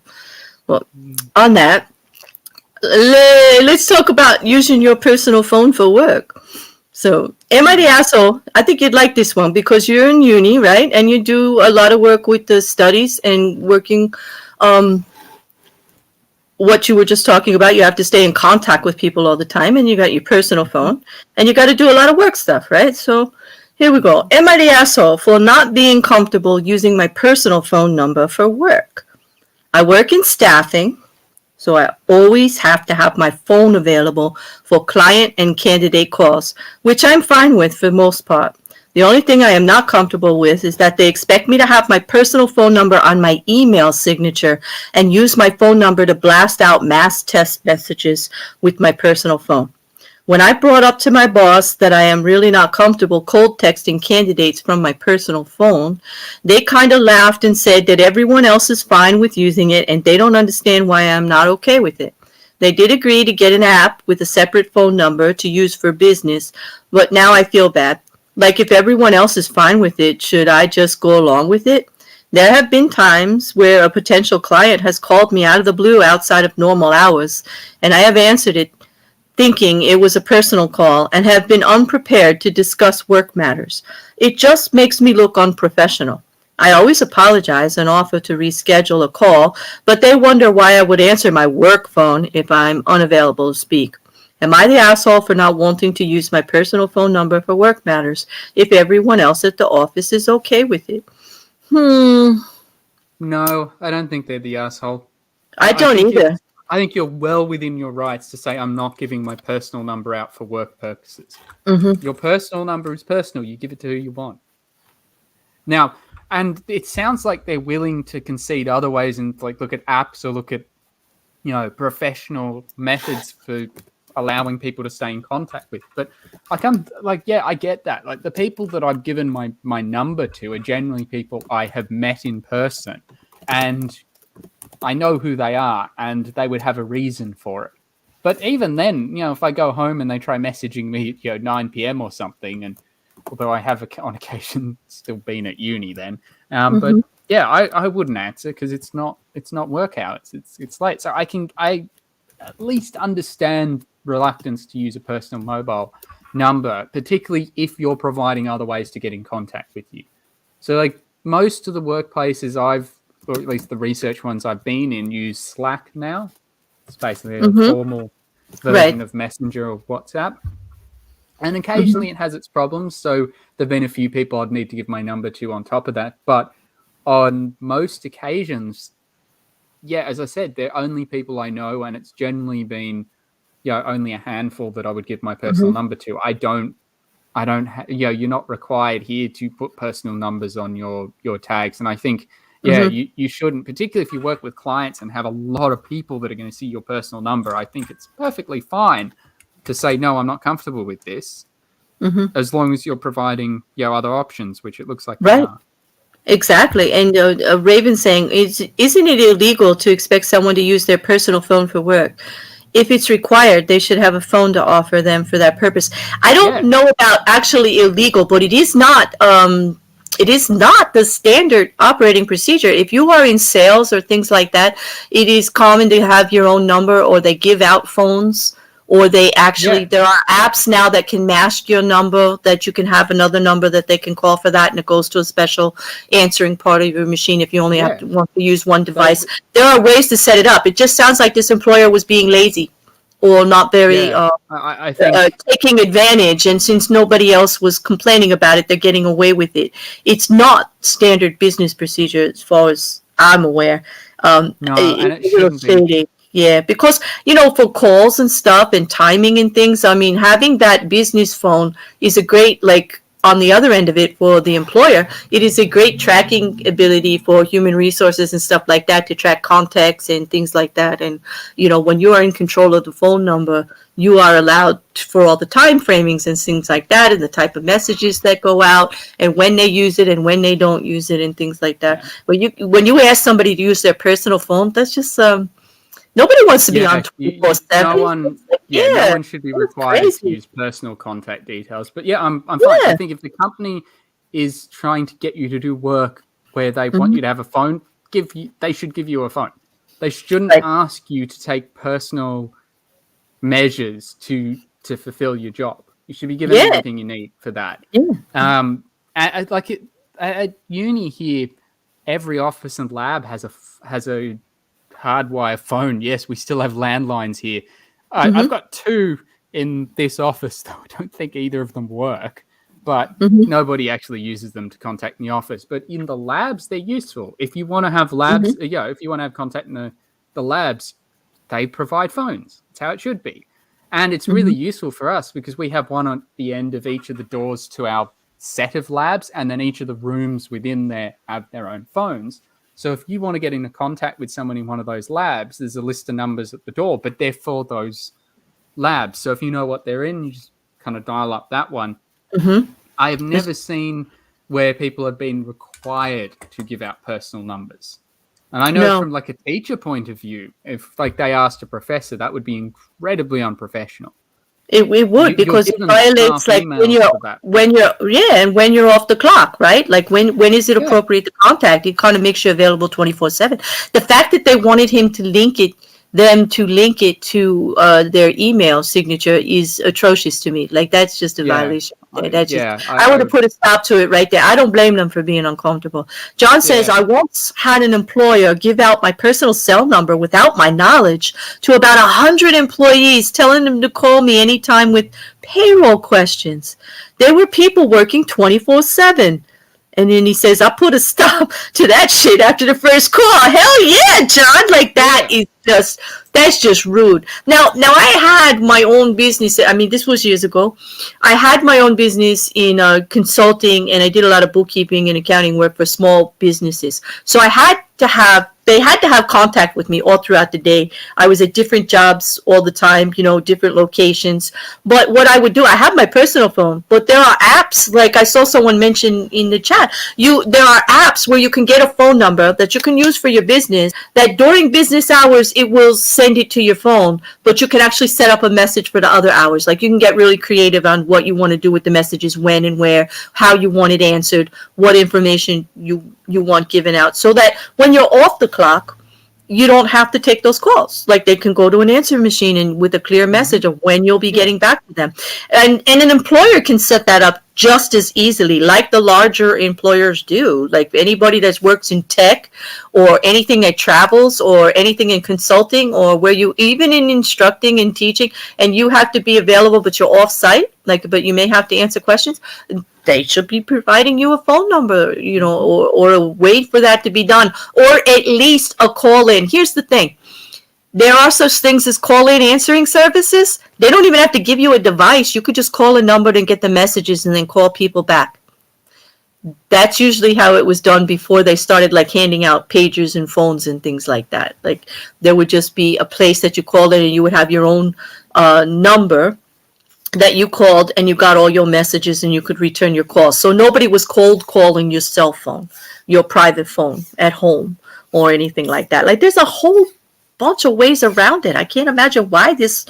Well, on that, let's talk about using your personal phone for work. So, am I the asshole? I think you'd like this one because you're in uni, right? And you do a lot of work with the studies and working, what you were just talking about. You have to stay in contact with people all the time, and you got your personal phone, and you got to do a lot of work stuff, right? So, here we go. Am I the asshole for not being comfortable using my personal phone number for work? I work in staffing. So I always have to have my phone available for client and candidate calls, which I'm fine with for the most part. The only thing I am not comfortable with is that they expect me to have my personal phone number on my email signature and use my phone number to blast out mass text messages with my personal phone. When I brought up to my boss that I am really not comfortable cold texting candidates from my personal phone, they kind of laughed and said that everyone else is fine with using it and they don't understand why I'm not okay with it. They did agree to get an app with a separate phone number to use for business, but now I feel bad. Like, if everyone else is fine with it, should I just go along with it? There have been times where a potential client has called me out of the blue outside of normal hours, and I have answered it thinking it was a personal call and have been unprepared to discuss work matters. It just makes me look unprofessional. I always apologize and offer to reschedule a call, but they wonder why I would answer my work phone if I'm unavailable to speak. Am I the asshole for not wanting to use my personal phone number for work matters if everyone else at the office is okay with it? No, I don't think they're the asshole. I don't either. I think you're well within your rights to say, I'm not giving my personal number out for work purposes. Your personal number is personal. You give it to who you want. Now, and it sounds like they're willing to concede other ways and like look at apps or look at, professional methods for allowing people to stay in contact with. But I get that. Like, the people that I've given my number to are generally people I have met in person. And I know who they are, and they would have a reason for it. But even then, if I go home and they try messaging me at 9 p.m. or something, and although I have on occasion still been at uni then, but yeah, I wouldn't answer because it's not work hours. It's late, so I at least understand reluctance to use a personal mobile number, particularly if you're providing other ways to get in contact with you. So, like, most of the workplaces or at least the research ones I've been in, use Slack now. It's basically a formal version of Messenger or WhatsApp. And occasionally it has its problems. So there've been a few people I'd need to give my number to on top of that. But on most occasions, yeah, as I said, they're only people I know, and it's generally been, only a handful that I would give my personal number to. You're not required here to put personal numbers on your tags. And I think, you shouldn't, particularly if you work with clients and have a lot of people that are going to see your personal number. I think it's perfectly fine to say, no, I'm not comfortable with this. as long as you're providing other options, which it looks like they Right. are. Exactly. And Raven saying, isn't it illegal to expect someone to use their personal phone for work? If it's required, they should have a phone to offer them for that purpose. I don't Yeah. know about actually illegal, but it is not. It is not the standard operating procedure. If you are in sales or things like that, it is common to have your own number, or they give out phones, or they actually, Yeah. there are apps now that can mask your number, that you can have another number that they can call for that, and it goes to a special answering part of your machine if you only Yeah. have to want to use one device. There are ways to set it up. It just sounds like this employer was being lazy or not very Yeah. I think taking advantage, and since nobody else was complaining about it, they're getting away with it. It's not standard business procedure as far as I'm aware. No, and it It's a little shouldn't be. shady. Yeah, because for calls and stuff and timing and things, I mean, having that business phone is a great, like, on the other end of it for the employer, it is a great tracking ability for human resources and stuff like that, to track contacts and things like that. And when you are in control of the phone number, you are allowed for all the time framings and things like that, and the type of messages that go out, and when they use it and when they don't use it, and things like that. Yeah. When you ask somebody to use their personal phone, that's just nobody wants to be on 24/7. No one, Yeah, no one should be that's required to crazy. use personal contact details. But I'm fine. Yeah. I think if the company is trying to get you to do work where they want Mhm. you to have a phone, they should give you a phone. They shouldn't Right. ask you to take personal measures to fulfill your job. You should be given Yeah. everything you need for that. Yeah. At uni here, every office and lab has a hardwire phone. Yes, we still have landlines here. I've got two in this office, though I don't think either of them work. But nobody actually uses them to contact in the office. But in the labs, they're useful. If you want to have labs, if you want to have contact in the labs, they provide phones. That's how it should be. And it's really useful for us because we have one on the end of each of the doors to our set of labs, and then each of the rooms within there have their own phones. So if you want to get into contact with someone in one of those labs, there's a list of numbers at the door, but they're for those labs. So if you know what they're in, you just kind of dial up that one. I have never seen where people have been required to give out personal numbers. And I know No. from like a teacher point of view, if like they asked a professor, that would be incredibly unprofessional. It would, You'll because it give them violates, staff like, emails for that. and when you're off the clock, right? Like, when is it Yeah. appropriate to contact? It kind of makes you available 24/7. The fact that they wanted them to link it to their email signature is atrocious to me. Like, that's just a Yeah. violation. I- That's yeah, just, I would have put a stop to it right there. I don't blame them for being uncomfortable. John says, Yeah. I once had an employer give out my personal cell number without my knowledge to about 100 employees, telling them to call me anytime with payroll questions. There were people working 24/7. And then he says, I put a stop to that shit after the first call. Hell yeah, John. Like, that's just rude. Now I had my own business. I mean, this was years ago. I had my own business in consulting, and I did a lot of bookkeeping and accounting work for small businesses. So they had to have contact with me all throughout the day. I was at different jobs all the time, different locations. But what I would do, I have my personal phone, but there are apps, like I saw someone mention in the chat, there are apps where you can get a phone number that you can use for your business, that during business hours, it will send it to your phone, but you can actually set up a message for the other hours. Like, you can get really creative on what you want to do with the messages, when and where, how you want it answered, what information you want given out, so that when you're off the clock, you don't have to take those calls. Like, they can go to an answer machine and with a clear message of when you'll be getting back to them. And an employer can set that up just as easily, like the larger employers do. Like, anybody that works in tech or anything that travels or anything in consulting, or where you, even in instructing and teaching, and you have to be available, but you're off site, but you may have to answer questions, they should be providing you a phone number, or a way for that to be done, or at least a call in. Here's the thing. There are such things as call-in answering services. They don't even have to give you a device. You could just call a number and get the messages and then call people back. That's usually how it was done before they started, like, handing out pagers and phones and things like that. Like, there would just be a place that you called in, and you would have your own number, that you called and you got all your messages and you could return your calls. So nobody was cold calling your cell phone, your private phone at home or anything like that. Like there's a whole bunch of ways around it. I can't imagine why this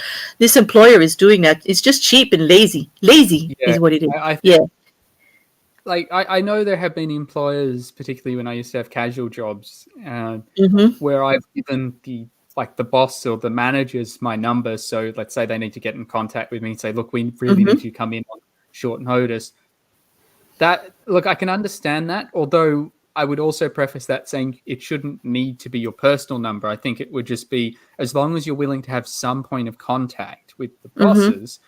employer is doing that. It's just cheap and lazy. Lazy is what it is. I know there have been employers, particularly when I used to have casual jobs, where I've given the boss or the managers my number. So let's say they need to get in contact with me and say, look, we really need you to come in on short notice. I can understand that, although I would also preface that saying it shouldn't need to be your personal number. I think it would just be, as long as you're willing to have some point of contact with the bosses,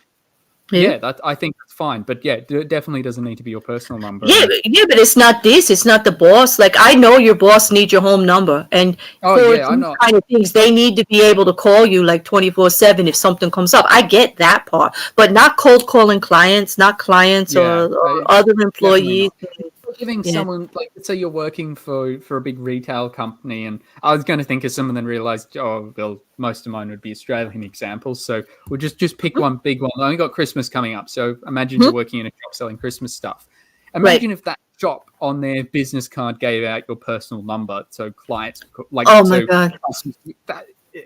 I think that's fine. But it definitely doesn't need to be your personal number. Yeah, but it's not this. It's not the boss. Like I know your boss needs your home number, and for these kind of things, they need to be able to call you like 24/7 if something comes up. I get that part, but not cold calling clients, not clients or other employees. Giving someone, like, let's say you're working for a big retail company, and I was going to think of some and then realized, most of mine would be Australian examples. So we'll just pick one big one. I only got Christmas coming up. So imagine you're working in a shop selling Christmas stuff. Imagine if that shop on their business card gave out your personal number. So clients, my God.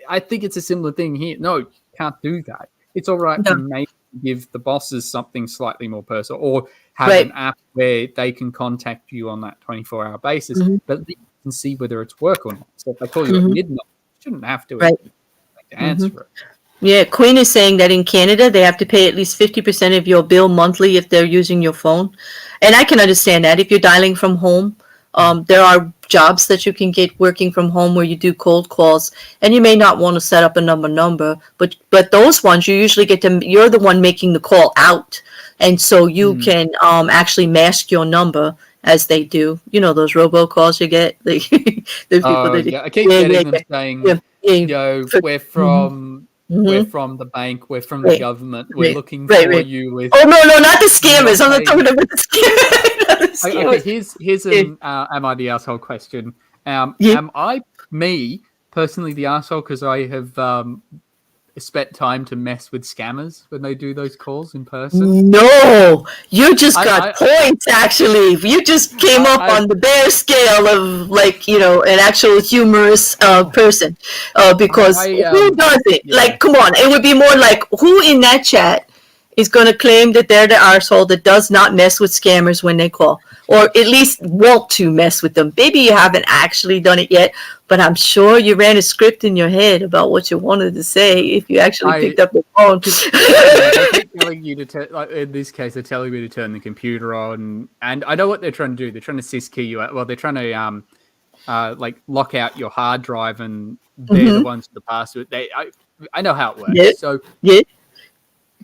I think it's a similar thing here. No, you can't do that. It's all right to maybe give the bosses something slightly more personal, or have an app where they can contact you on that 24-hour basis, but you can see whether it's work or not. So if they call you at midnight, you shouldn't have to answer it. Yeah, Queen is saying that in Canada, they have to pay at least 50% of your bill monthly if they're using your phone. And I can understand that. If you're dialing from home, there are jobs that you can get working from home where you do cold calls, and you may not want to set up a number, but those ones you usually get to, you're the one making the call out, and so you can actually mask your number as they do. You know those robocalls you get. The people I keep getting them saying, we're from the bank, we're from the government, we're looking for you with. Oh no, not the scammers. I'm not talking about the scammers. Okay, here's an am I the asshole question? Am I personally the asshole because I have spent time to mess with scammers when they do those calls in person? No, you just got points. Actually, you just came up on the bear scale of an actual humorous person. Because who does it? Yeah. Like, come on, it would be more like who in that chat is going to claim that they're the arsehole that does not mess with scammers when they call, or at least want to mess with them. Maybe you haven't actually done it yet, but I'm sure you ran a script in your head about what you wanted to say if you actually picked up the phone. They keep telling you to in this case, they're telling me to turn the computer on, and I know what they're trying to do. They're trying to syskey you out. Well, they're trying to lock out your hard drive, and they're the ones with the password. I know how it works.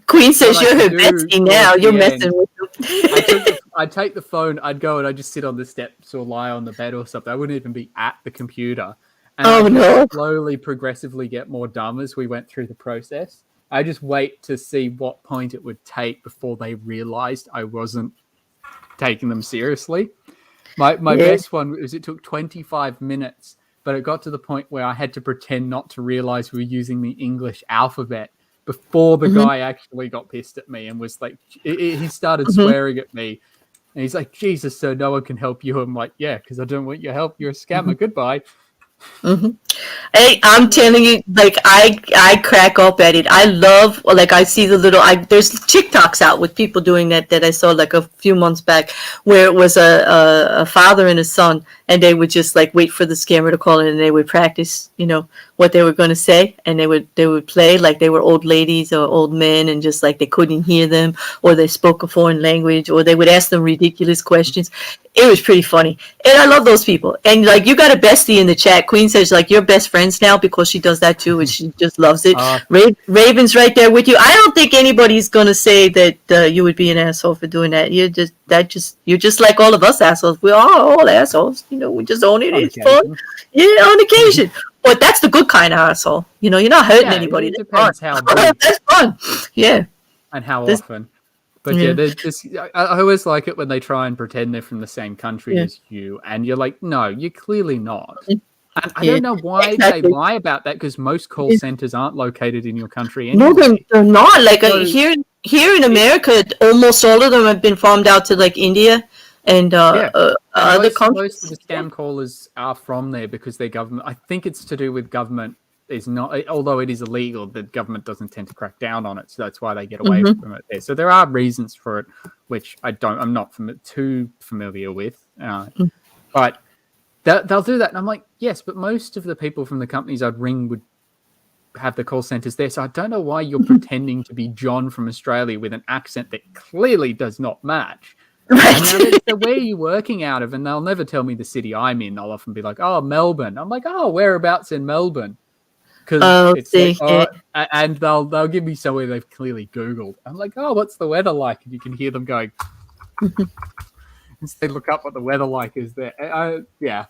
Queen says you're her Betsy now. You're messing with them. I'd take the phone, I'd go and I'd just sit on the steps or lie on the bed or something. I wouldn't even be at the computer. And I'd slowly, progressively get more dumb as we went through the process. I just wait to see what point it would take before they realized I wasn't taking them seriously. My best one was it took 25 minutes, but it got to the point where I had to pretend not to realize we were using the English alphabet before the guy actually got pissed at me and was like, he started swearing at me. And he's like, Jesus, sir, no one can help you. I'm like, yeah, because I don't want your help. You're a scammer. Goodbye. Hey, I'm telling you, I crack up at it. I love, I see the there's TikToks out with people doing that I saw a few months back, where it was a father and a son, and they would just wait for the scammer to call in, and they would practice, what they were going to say, and they would play like they were old ladies or old men, and just they couldn't hear them, or they spoke a foreign language, or they would ask them ridiculous questions. It was pretty funny, and I love those people. And you got a bestie in the chat. Queen says you're best friends now because she does that too, and she just loves it. Raven's right there with you. I don't think anybody's gonna say that you would be an asshole for doing that. You're just like all of us assholes. We are all assholes. We just own it. It's fun. Yeah, on occasion. But that's the good kind of asshole. You're not hurting anybody. It depends how that's fun. Yeah. And how often. But I always like it when they try and pretend they're from the same country as you, and you're like, no, you're clearly not. And I don't know why they lie about that, because most call centers aren't located in your country anyway. No, they're not. Here here in America, almost all of them have been farmed out to like India and Yeah. other Most countries. of the scam callers are from there because their government. I think it's to do with government is not, although it is illegal, the government doesn't tend to crack down on it, so that's why they get away from it there. So there are reasons for it, which I'm not too familiar with, but they'll do that, and I'm like, yes, but most of the people from the companies I'd ring would have the call centers there, so I don't know why you're pretending to be John from Australia with an accent that clearly does not match. Right. And so where are you working out of? And they'll never tell me the city I'm in. They'll often be like, oh, Melbourne. I'm like, oh, whereabouts in Melbourne? Because it's like, and they'll give me somewhere they've clearly Googled. I'm like, oh, what's the weather like? And you can hear them going, and so they look up what the weather like is there. Yeah,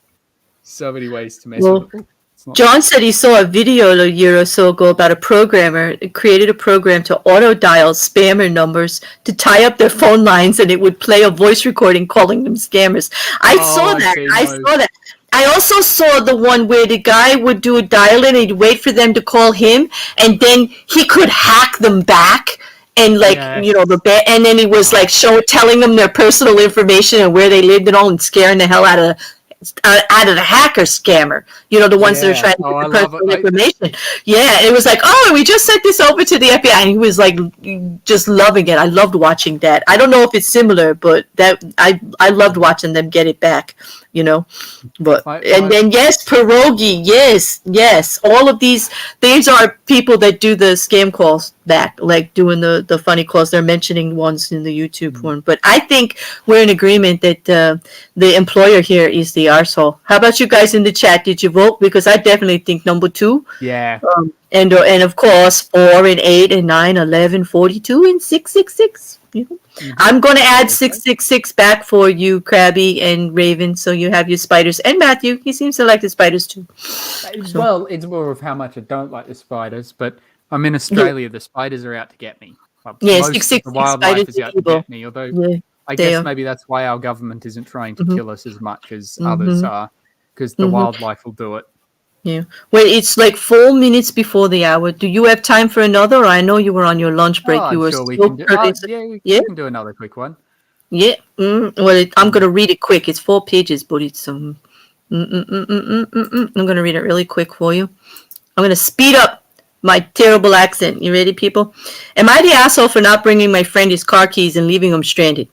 so many ways to mess with it. John said he saw a video a year or so ago about a programmer who created a program to auto dial spammer numbers to tie up their phone lines, and it would play a voice recording calling them scammers. I saw that. I also saw the one where the guy would do a dial-in and he'd wait for them to call him, and then he could hack them back. And and then he was like telling them their personal information and where they lived and all, and scaring the hell out of the hacker scammer, the ones that are trying to get personal information. Yeah, it was like, oh, we just sent this over to the FBI, and he was like just loving it. I loved watching that. I don't know if it's similar, but that I loved watching them get it back. But then yes, pierogi, yes, all of these are people that do the scam calls back, like doing the funny calls. They're mentioning ones in the YouTube one, but I think we're in agreement that the employer here is the arsehole. How about you guys in the chat? Did you vote? Because I definitely think number 2. Yeah. And of course 4 and 8 and 9, 11, 42 and 666. I'm going to add 666 back for you, Krabby and Raven, so you have your spiders. And Matthew, he seems to like the spiders too. Well, it's more of how much I don't like the spiders, but I'm in Australia. The spiders are out to get me. Yeah, most of the wildlife is out to get me, although I guess maybe that's why our government isn't trying to kill us as much as others are, because the wildlife will do it. Yeah. Well, it's like 4 minutes before the hour. Do you have time for another? I know you were on your lunch break. I'm sure we can do. We can do another quick one. Yeah. Well, I'm going to read it quick. It's 4 pages, but it's I'm going to read it really quick for you. I'm going to speed up my terrible accent. You ready, people? Am I the asshole for not bringing my friend his car keys and leaving him stranded?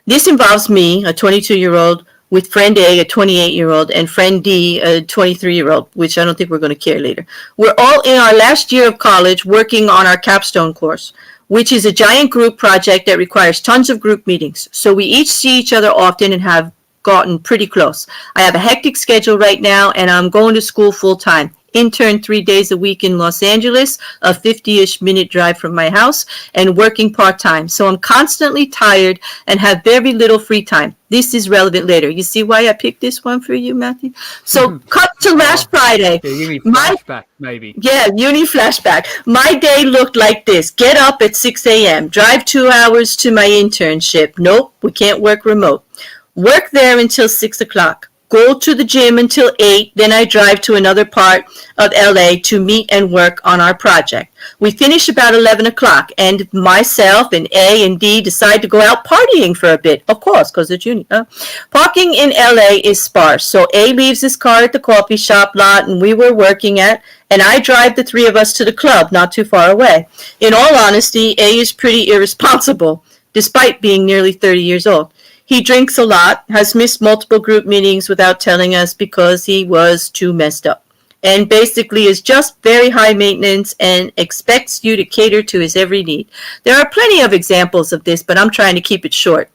This involves me, a 22-year-old, with friend A, a 28-year-old, and friend D, a 23-year-old, which I don't think we're going to care later. We're all in our last year of college working on our capstone course, which is a giant group project that requires tons of group meetings. So we each see each other often and have gotten pretty close. I have a hectic schedule right now, and I'm going to school full time. Intern 3 days a week in Los Angeles, a 50-ish minute drive from my house, and working part-time. So I'm constantly tired and have very little free time. This is relevant later. You see why I picked this one for you, Matthew? So cut to last Friday. Yeah, uni flashback, maybe. Yeah, uni flashback. My day looked like this. Get up at 6 a.m., drive 2 hours to my internship. Nope, we can't work remote. Work there until 6 o'clock. Go to the gym until 8, then I drive to another part of LA to meet and work on our project. We finish about 11 o'clock, and myself and A and D decide to go out partying for a bit, of course, because it's uni. Parking in LA is sparse, so A leaves his car at the coffee shop lot and we were working at, and I drive the 3 of us to the club not too far away. In all honesty, A is pretty irresponsible, despite being nearly 30 years old. He drinks a lot, has missed multiple group meetings without telling us because he was too messed up, and basically is just very high maintenance and expects you to cater to his every need. There are plenty of examples of this, but I'm trying to keep it short.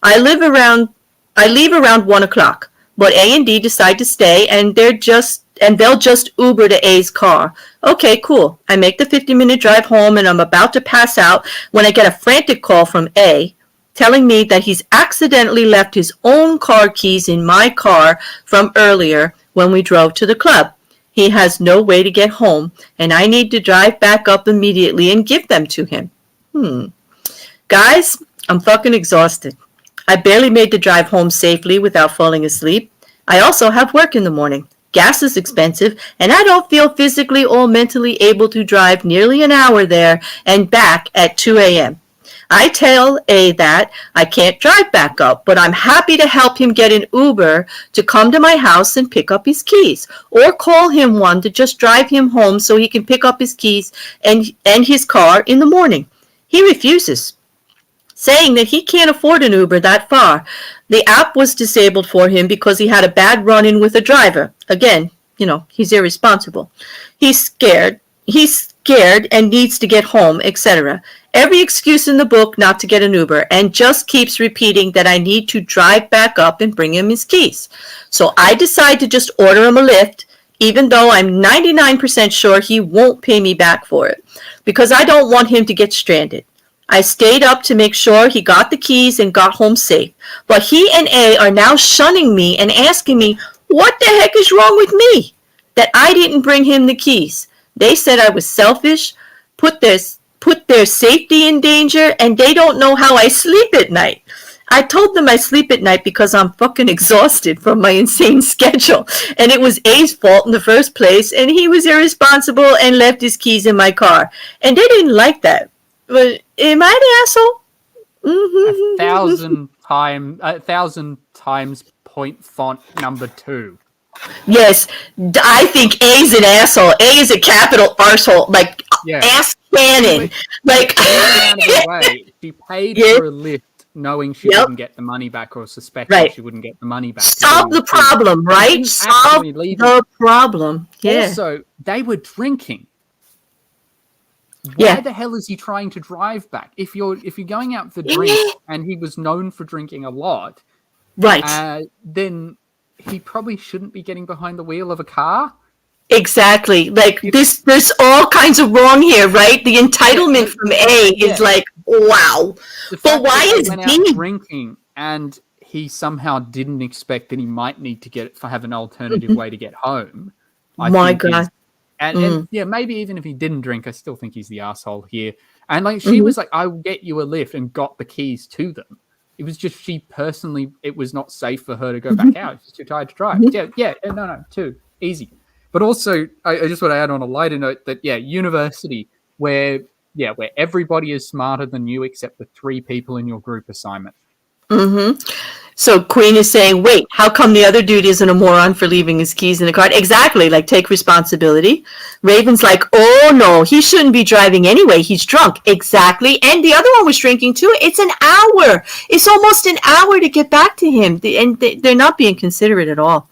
I leave around 1 o'clock, but A and D decide to stay, and they'll just Uber to A's car. Okay, cool. I make the 50-minute drive home, and I'm about to pass out when I get a frantic call from A, telling me that he's accidentally left his own car keys in my car from earlier when we drove to the club. He has no way to get home, and I need to drive back up immediately and give them to him. Guys, I'm fucking exhausted. I barely made the drive home safely without falling asleep. I also have work in the morning. gas is expensive, and I don't feel physically or mentally able to drive nearly an hour there and back at 2 a.m. I tell A that I can't drive back up, but I'm happy to help him get an Uber to come to my house and pick up his keys, or call him one to just drive him home so he can pick up his keys and his car in the morning. He refuses, saying that he can't afford an Uber that far. The app was disabled for him because he had a bad run-in with a driver. Again, he's irresponsible. He's scared and needs to get home, etc. Every excuse in the book not to get an Uber, and just keeps repeating that I need to drive back up and bring him his keys. So I decide to just order him a Lyft, even though I'm 99% sure he won't pay me back for it, because I don't want him to get stranded. I stayed up to make sure he got the keys and got home safe. But he and A are now shunning me and asking me, what the heck is wrong with me? That I didn't bring him the keys. They said I was selfish, put their safety in danger, and they don't know how I sleep at night. I told them I sleep at night because I'm fucking exhausted from my insane schedule. And it was A's fault in the first place, and he was irresponsible and left his keys in my car. And they didn't like that. But am I the asshole? Mm-hmm. 1,000 times point font number 2. Yes, I think A's an asshole. A is a capital arsehole, like ass cannon. Like, she paid for a Lyft knowing she wouldn't get the money back, or suspecting she wouldn't get the money back. Solve the problem, right? Solve the problem. Yeah. Also, they were drinking. Why the hell is he trying to drive back? If you're going out for drinks, and he was known for drinking a lot, right? Then he probably shouldn't be getting behind the wheel of a car. Exactly. Like there's all kinds of wrong here, right? The entitlement from A is like, wow. But why is he drinking and he somehow didn't expect that he might need to have an alternative way to get home? My God. And maybe even if he didn't drink, I still think he's the asshole here. And like she was like, I will get you a Lyft, and got the keys to them. It was just she personally, it was not safe for her to go back out. She's too tired to drive. No, too easy. But also, I just want to add on a lighter note that, university, where everybody is smarter than you except the 3 people in your group assignment. So Queen is saying, wait, how come the other dude isn't a moron for leaving his keys in the car? Exactly, like take responsibility. Raven's like, oh no, he shouldn't be driving anyway. He's drunk. Exactly. And the other one was drinking too. It's an hour. It's almost an hour to get back to him. And they're not being considerate at all.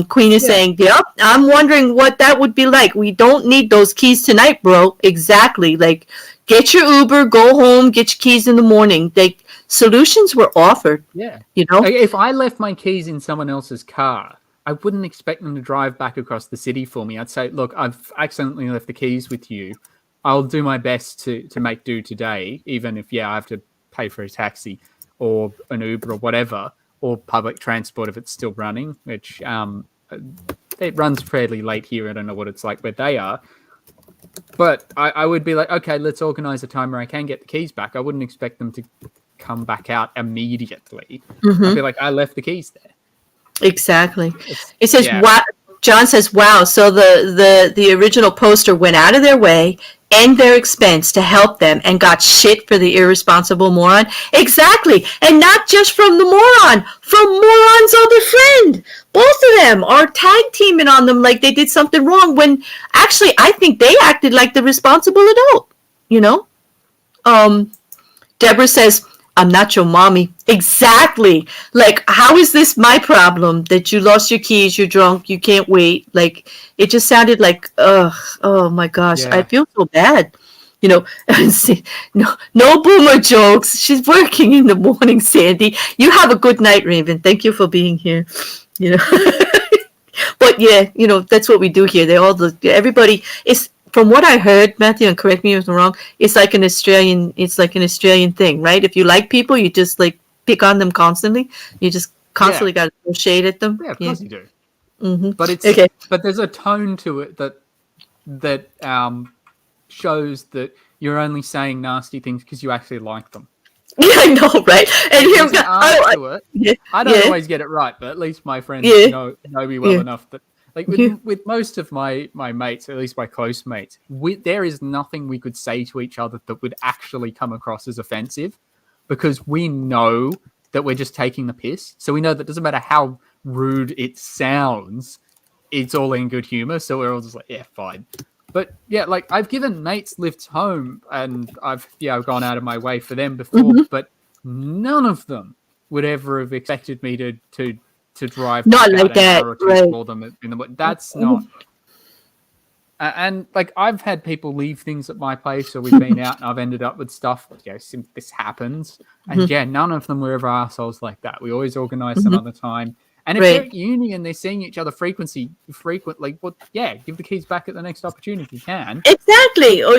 Queen is saying, yep, I'm wondering what that would be like. We don't need those keys tonight, bro. Exactly. Like, get your Uber, go home, get your keys in the morning. Solutions were offered. Yeah. Like, if I left my keys in someone else's car, I wouldn't expect them to drive back across the city for me. I'd say, look, I've accidentally left the keys with you. I'll do my best to make do today, even if, I have to pay for a taxi or an Uber or whatever, or public transport if it's still running, which it runs fairly late here. I don't know what it's like where they are. But I would be like, okay, let's organize a time where I can get the keys back. I wouldn't expect them to come back out immediately. I'd be like, I left the keys there. Exactly. It says, wow. John says, wow, so the original poster went out of their way and their expense to help them and got shit for the irresponsible moron. Exactly. And not just from the moron, from moron's other friend. Both of them are tag teaming on them like they did something wrong, when actually I think they acted like the responsible adult, Deborah says, I'm not your mommy. Exactly. Like, how is this my problem that you lost your keys, you're drunk, you can't wait? Like, it just sounded like, oh my gosh, I feel so bad. No boomer jokes. She's working in the morning, Sandy. You have a good night, Raven. Thank you for being here. But that's what we do here. Everybody is. From what I heard, Matthew, and correct me if I'm wrong, it's like an Australian thing, right? If you like people, you just like pick on them constantly. You just constantly got to throw shade at them. Yeah, of course you do. Mm-hmm. But it's but there's a tone to it that shows that you're only saying nasty things because you actually like them. Yeah, I know, right? And here I don't always get it right, but at least my friends know me well enough that Like with most of my mates, at least my close mates, there is nothing we could say to each other that would actually come across as offensive, because we know that we're just taking the piss. So we know that it doesn't matter how rude it sounds, it's all in good humor. So we're all just like, yeah, fine. But yeah, like I've given mates lifts home, and I've gone out of my way for them before, but none of them would ever have expected me to drive not like that, right? For them in the that's not. And like I've had people leave things at my place, or we've been out and I've ended up with stuff. This happens, and none of them were ever assholes like that. We always organise some other time. And if they're at uni and they're seeing each other frequently, well, give the keys back at the next opportunity you can. Exactly. Or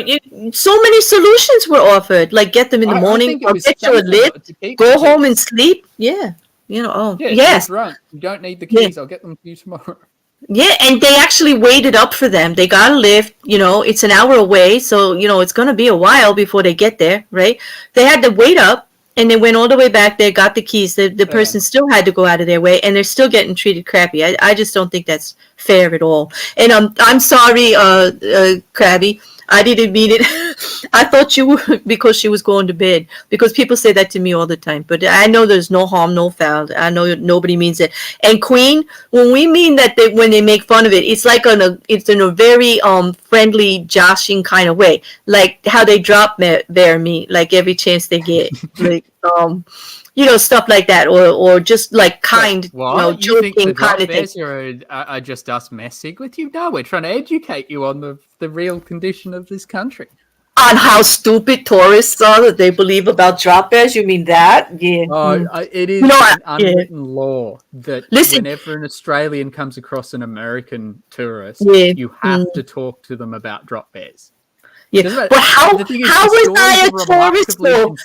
so many solutions were offered, like get them in the morning, or get you a lift, go home and sleep. Yeah. Yes. Right. You don't need the keys. I'll get them for you tomorrow. Yeah, and they actually waited up for them. They got a lift, it's an hour away, so, it's going to be a while before they get there, right? They had to wait up, and they went all the way back there, got the keys. The person still had to go out of their way, and they're still getting treated crappy. I just don't think that's fair at all. And I'm sorry, Krabby. I didn't mean it. I thought you were, because she was going to bed. Because people say that to me all the time. But I know there's no harm, no foul. I know nobody means it. And Queen, when we mean that when they make fun of it, it's like it's in a very friendly, joshing kind of way. Like how they drop bear me, like every chance they get. Like stuff like that, or just like kind, joking kind of thing. Are just us messing with you? No, we're trying to educate you on the real condition of this country. On how stupid tourists are that they believe about drop bears? You mean that? Yeah. It is an unwritten law that whenever an Australian comes across an American tourist, you have to talk to them about drop bears. Yeah, but how was I a tourist though?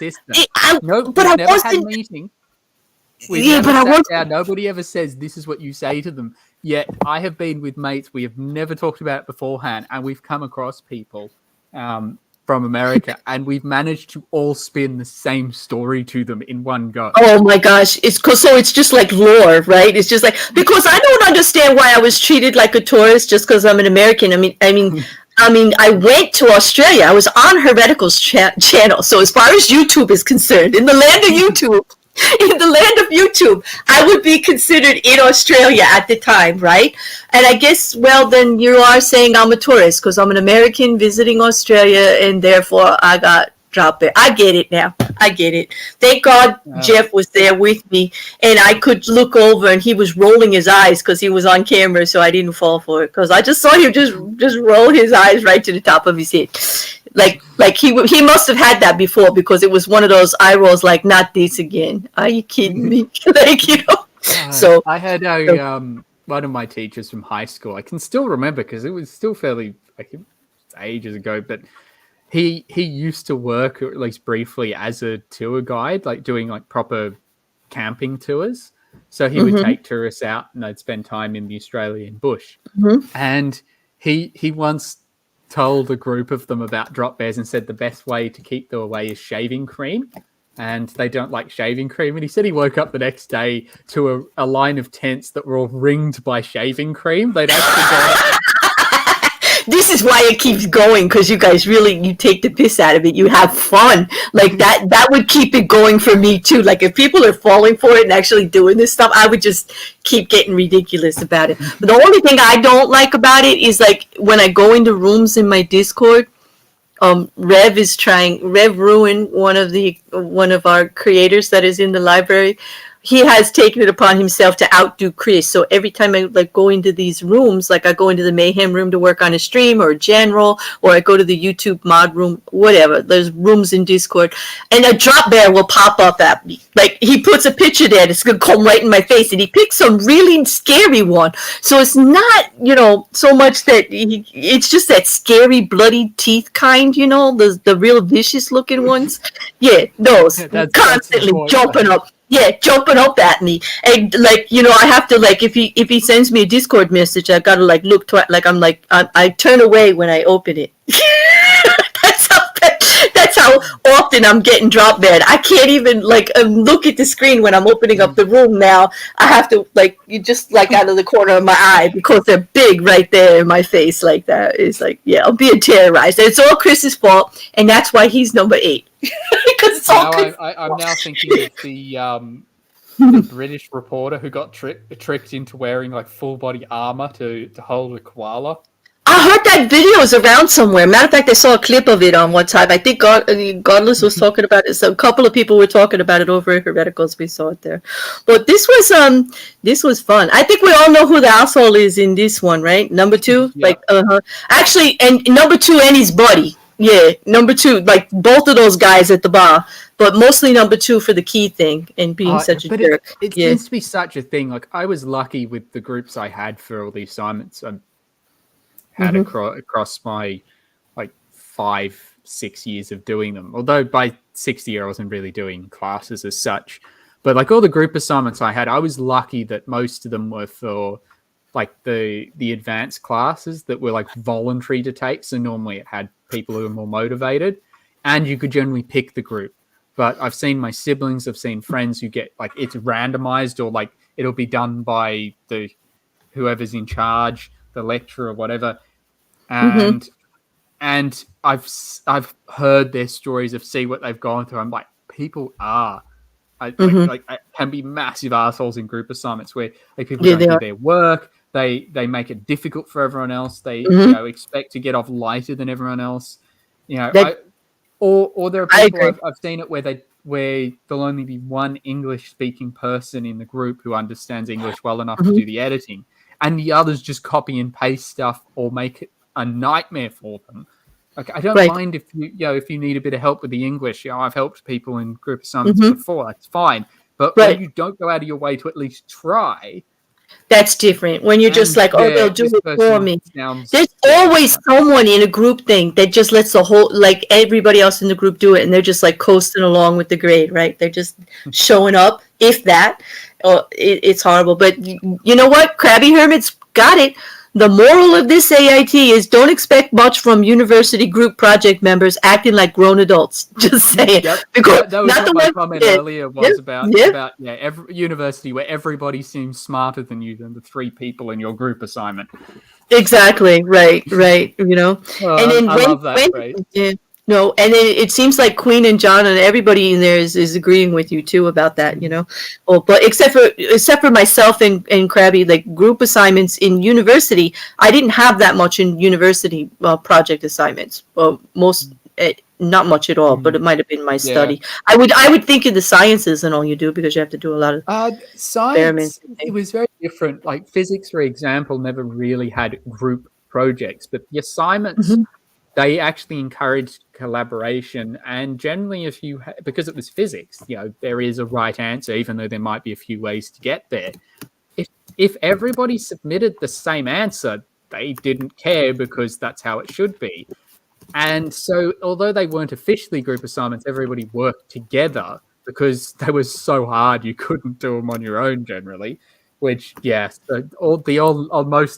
But I wasn't. Meeting. I wasn't. Nobody ever says this is what you say to them. Yet I have been with mates. We have never talked about it beforehand, and we've come across people from America, and we've managed to all spin the same story to them in one go. Oh my gosh! It's just like lore, right? It's just like, because I don't understand why I was treated like a tourist just because I'm an American. I mean, I went to Australia. I was on Heretical's channel. So as far as YouTube is concerned, in the land of YouTube, I would be considered in Australia at the time, right? And I guess, well, then you are saying I'm a tourist because I'm an American visiting Australia, and therefore I got dropped there. I get it now. I get it. Thank God Jeff was there with me, and I could look over, and he was rolling his eyes because he was on camera, so I didn't fall for it, because I just saw him just roll his eyes right to the top of his head. Like he must have had that before, because it was one of those eye rolls like, not this again. Are you kidding me? So I had one of my teachers from high school. I can still remember because it was still fairly ages ago, but he used to work, or at least briefly, as a tour guide, like doing like proper camping tours. So he would take tourists out, and they'd spend time in the Australian bush. And he once told a group of them about drop bears and said the best way to keep them away is shaving cream, and they don't like shaving cream. And he said he woke up the next day to a line of tents that were all ringed by shaving cream. They'd actually go... This is why it keeps going, because you guys you take the piss out of it. You have fun. Like that would keep it going for me too. Like if people are falling for it and actually doing this stuff, I would just keep getting ridiculous about it. But the only thing I don't like about it is like when I go into rooms in my Discord, Rev Ruin, one of our creators that is in the library. He has taken it upon himself to outdo Chris. So every time I go into these rooms, like I go into the Mayhem room to work on a stream or a general, or I go to the YouTube mod room, whatever. There's rooms in Discord, and a drop bear will pop up at me. Like he puts a picture there that's gonna come right in my face, and he picks some really scary one. So it's not, so much that it's just that scary bloody teeth kind, the real vicious looking ones. Yeah, those constantly jumping up. Yeah, jumping up at me, and I have to if he sends me a Discord message, I gotta look I turn away when I open it. That's how how often I'm getting drop dead. I can't even like look at the screen when I'm opening up the room now. I have to like you just like out of the corner of my eye because they're big right there in my face like that. It's like yeah, I'm being terrorized. And it's all Chris's fault, and that's why he's number 8 because it's all Chris. I'm now thinking of the British reporter who got tricked into wearing like full body armor to hold a koala. I heard that video is around somewhere. Matter of fact, I saw a clip of it on one time. I think Godless was talking about it. So a couple of people were talking about it over at Hereticals. We saw it there. But this was fun. I think we all know who the asshole is in this one, right? Number 2? Yeah. Like actually, and number 2 and his buddy. Yeah, number 2, like both of those guys at the bar, but mostly number 2 for the key thing and being such a jerk. It seems to be such a thing. Like I was lucky with the groups I had for all the assignments I had across my like 5-6 years of doing them. Although by 6th year I wasn't really doing classes as such, but like all the group assignments I had, I was lucky that most of them were for like the advanced classes that were like voluntary to take. So normally it had people who were more motivated and you could generally pick the group. But I've seen my siblings, I've seen friends who get like it's randomized or like it'll be done by the whoever's in charge, the lecturer or whatever. And I've heard their stories of see what they've gone through. I'm like, people are like can be massive assholes in group assignments where like people don't do their work. They make it difficult for everyone else. They you know, expect to get off lighter than everyone else. You know, or there are people I've seen it where there'll only be one English speaking person in the group who understands English well enough to do the editing, and the others just copy and paste stuff or make it a nightmare for them. Like I don't mind if you need a bit of help with the English. You know, I've helped people in group assignments before. That's fine. But when you don't go out of your way to at least try. That's different. When you're just like, oh, they'll do it for me. There's always someone in a group thing that just lets the whole, like everybody else in the group do it, and they're just like coasting along with the grade, right? They're just showing up, if that. It's horrible. But you know what? Krabby Hermit's got it. The moral of this AIT is don't expect much from university group project members acting like grown adults. Just saying. Yep. Because that was what my comment earlier was about every university where everybody seems smarter than you than the 3 people in your group assignment. Exactly. Right. You know. And then I love that phrase. No, and it seems like Queen and John and everybody in there is agreeing with you too about that, you know. Oh, but except for myself and Krabby, like group assignments in university, I didn't have that much in university project assignments. Well, not much at all, but it might have been my study. I would think in the sciences and all you do because you have to do a lot of science. It was very different. Like physics, for example, never really had group projects, but the assignments. They actually encouraged collaboration, and generally, because it was physics, you know, there is a right answer, even though there might be a few ways to get there. If everybody submitted the same answer, they didn't care because that's how it should be. And so, although they weren't officially group assignments, everybody worked together because they were so hard you couldn't do them on your own generally. Which, yes, most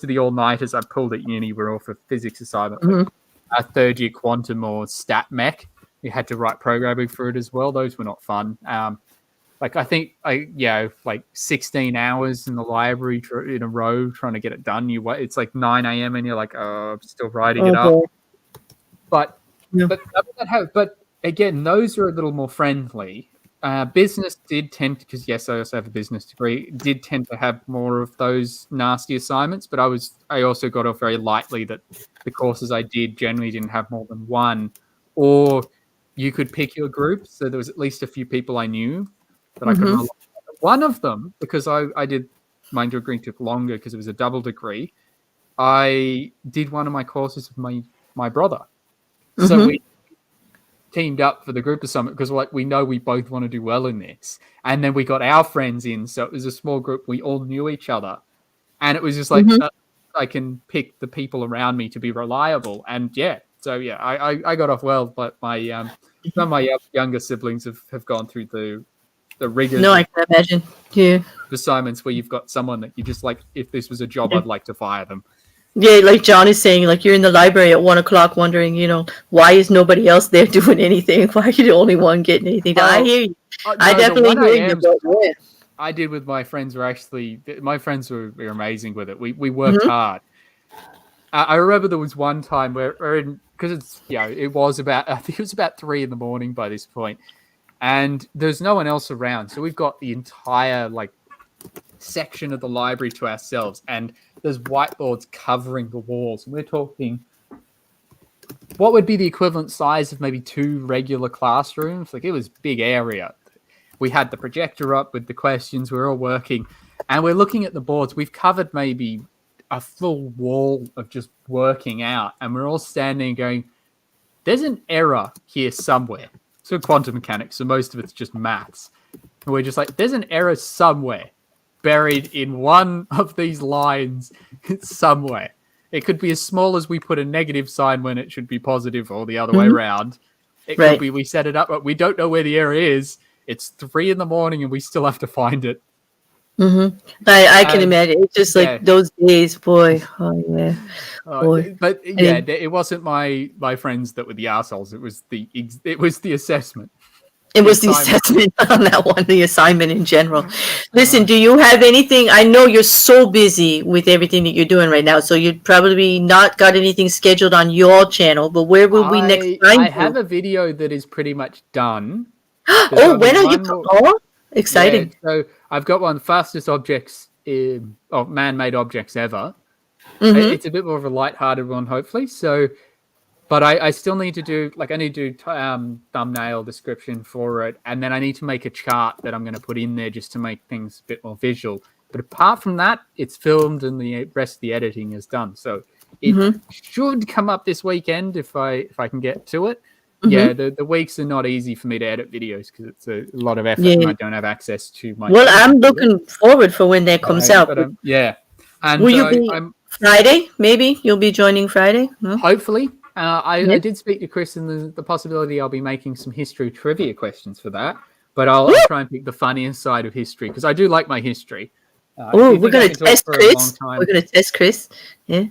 of the all-nighters I pulled at uni were all for physics assignments. A 3rd year quantum or stat mech. You had to write programming for it as well. Those were not fun. Like I think like 16 hours in the library in a row trying to get it done. It's like 9 a.m. and you're like, oh, I'm still writing it up. But again, those are a little more friendly. Business did tend to, because yes, I also have a business degree, did tend to have more of those nasty assignments, but I also got off very lightly that the courses I did generally didn't have more than one, or you could pick your group, so there was at least a few people I knew that I could rely on. One of them, because I did, my degree took longer because it was a double degree, I did one of my courses with my brother. So we teamed up for the group assignment because we know we both want to do well in this, and then we got our friends in, so it was a small group. We all knew each other, and it was just like I can pick the people around me to be reliable. And I got off well, but some of my younger siblings have gone through the rigors. No, I can imagine. Yeah, assignments where you've got someone that you just like. If this was a job, I'd like to fire them. Yeah, like John is saying, like you're in the library at 1 o'clock wondering, why is nobody else there doing anything? Why are you the only one getting anything done? I hear you. I No, the definitely 1 hear you. a.m. But yeah. I did with my friends my friends were amazing with it. We worked hard. I remember there was one time where because it's it was about I think it was about 3 a.m. by this point, and there's no one else around, so we've got the entire section of the library to ourselves, and there's whiteboards covering the walls, and we're talking what would be the equivalent size of maybe 2 regular classrooms. Like, it was big area. We had the projector up with the questions. We're all working, and we're looking at the boards. We've covered maybe a full wall of just working out, and we're all standing going, there's an error here somewhere. So quantum mechanics, so most of it's just maths. And we're just like, there's an error somewhere buried in one of these lines somewhere. It could be as small as we put a negative sign when it should be positive, or the other way around. It could be we set it up, but we don't know where the error is. It's 3 a.m. and we still have to find it. I can imagine. It's just like those days, boy. Oh yeah. But yeah, it wasn't my friends that were the assholes. It was the assessment. It was the assessment on that one, the assignment in general. Listen, do you have anything? I know you're so busy with everything that you're doing right now, so you'd probably not got anything scheduled on your channel. But where will we next find you? I have a video that is pretty much done. Oh, when are you? Oh, exciting! Yeah, so I've got one of the fastest objects, man-made objects ever. It's a bit more of a light-hearted one, hopefully. So, but I still need to do I need to do thumbnail description for it, and then I need to make a chart that I'm going to put in there just to make things a bit more visual. But apart from that, it's filmed and the rest of the editing is done. So it should come up this weekend if I can get to it. Yeah, the weeks are not easy for me to edit videos because it's a lot of effort and I don't have access to my... Well, I'm looking forward for when that comes out. But, yeah. And will you be Friday? Maybe you'll be joining Friday? No? Hopefully. I did speak to Chris and the possibility I'll be making some history trivia questions for that, but I'll try and pick the funniest side of history because I do like my history. We're going to test Chris. We're going to test Chris. Yeah.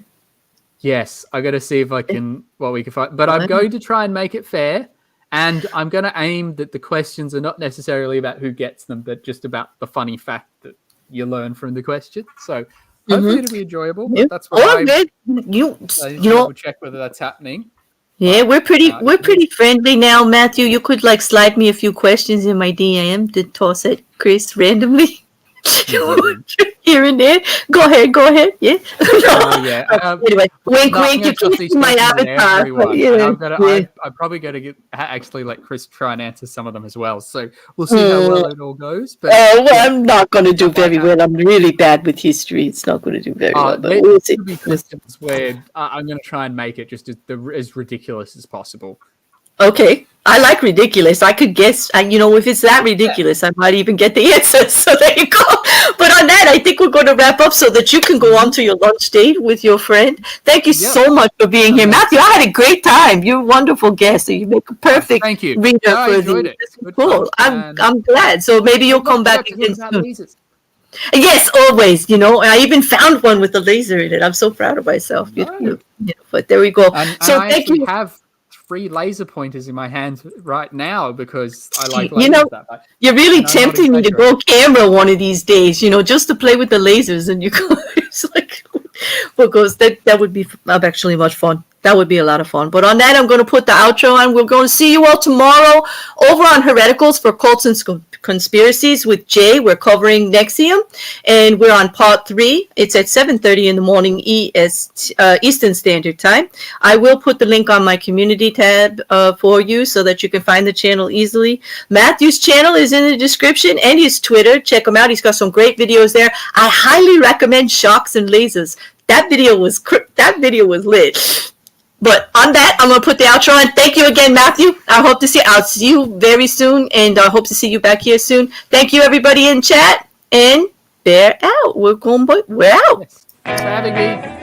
Yes, I got to see if I can we can find. But I'm going to try and make it fair, and I'm going to aim that the questions are not necessarily about who gets them, but just about the funny fact that you learn from the question. So hopefully it'll be enjoyable. But that's what we'll check whether that's happening. Yeah, we're pretty friendly now, Matthew. You could slide me a few questions in my DM to toss at Chris randomly. Here and there. Go ahead. Yeah. Anyway, wink. You can't see my avatar. I'm probably going to actually let Chris try and answer some of them as well. So we'll see how well it all goes. But I'm not going to do very well. I'm really bad with history. It's not going to do very well. But we'll see. Questions where I'm going to try and make it just as ridiculous as possible. Okay. I like ridiculous. I could guess, if it's that ridiculous, I might even get the answers. So there you go. But on that, I think we're going to wrap up so that you can go on to your lunch date with your friend. Thank you so much for being here. Matthew, I had a great time. You're a wonderful guest. You make a perfect reader I enjoyed it. Cool. I'm glad. So maybe you'll come back again soon. Yes, always. I even found one with a laser in it. I'm so proud of myself. But there we go. So thank you. Have 3 laser pointers in my hands right now because I like lasers that much. You're really tempting me to go camera one of these days, just to play with the lasers, and you go, it's because that would be actually much fun. That would be a lot of fun. But on that, I'm going to put the outro on. We're going to see you all tomorrow over on Hereticals for Cults and Conspiracies with Jay. We're covering Nexium, and we're on part 3. It's at 7:30 in the morning Eastern Standard Time. I will put the link on my community tab for you so that you can find the channel easily. Matthew's channel is in the description and his Twitter. Check him out. He's got some great videos there. I highly recommend Shocks and Lasers. That video was lit. But on that, I'm going to put the outro on. Thank you again, Matthew. I'll see you very soon, and I hope to see you back here soon. Thank you, everybody in chat, and they're out. We're out. Thanks for having me.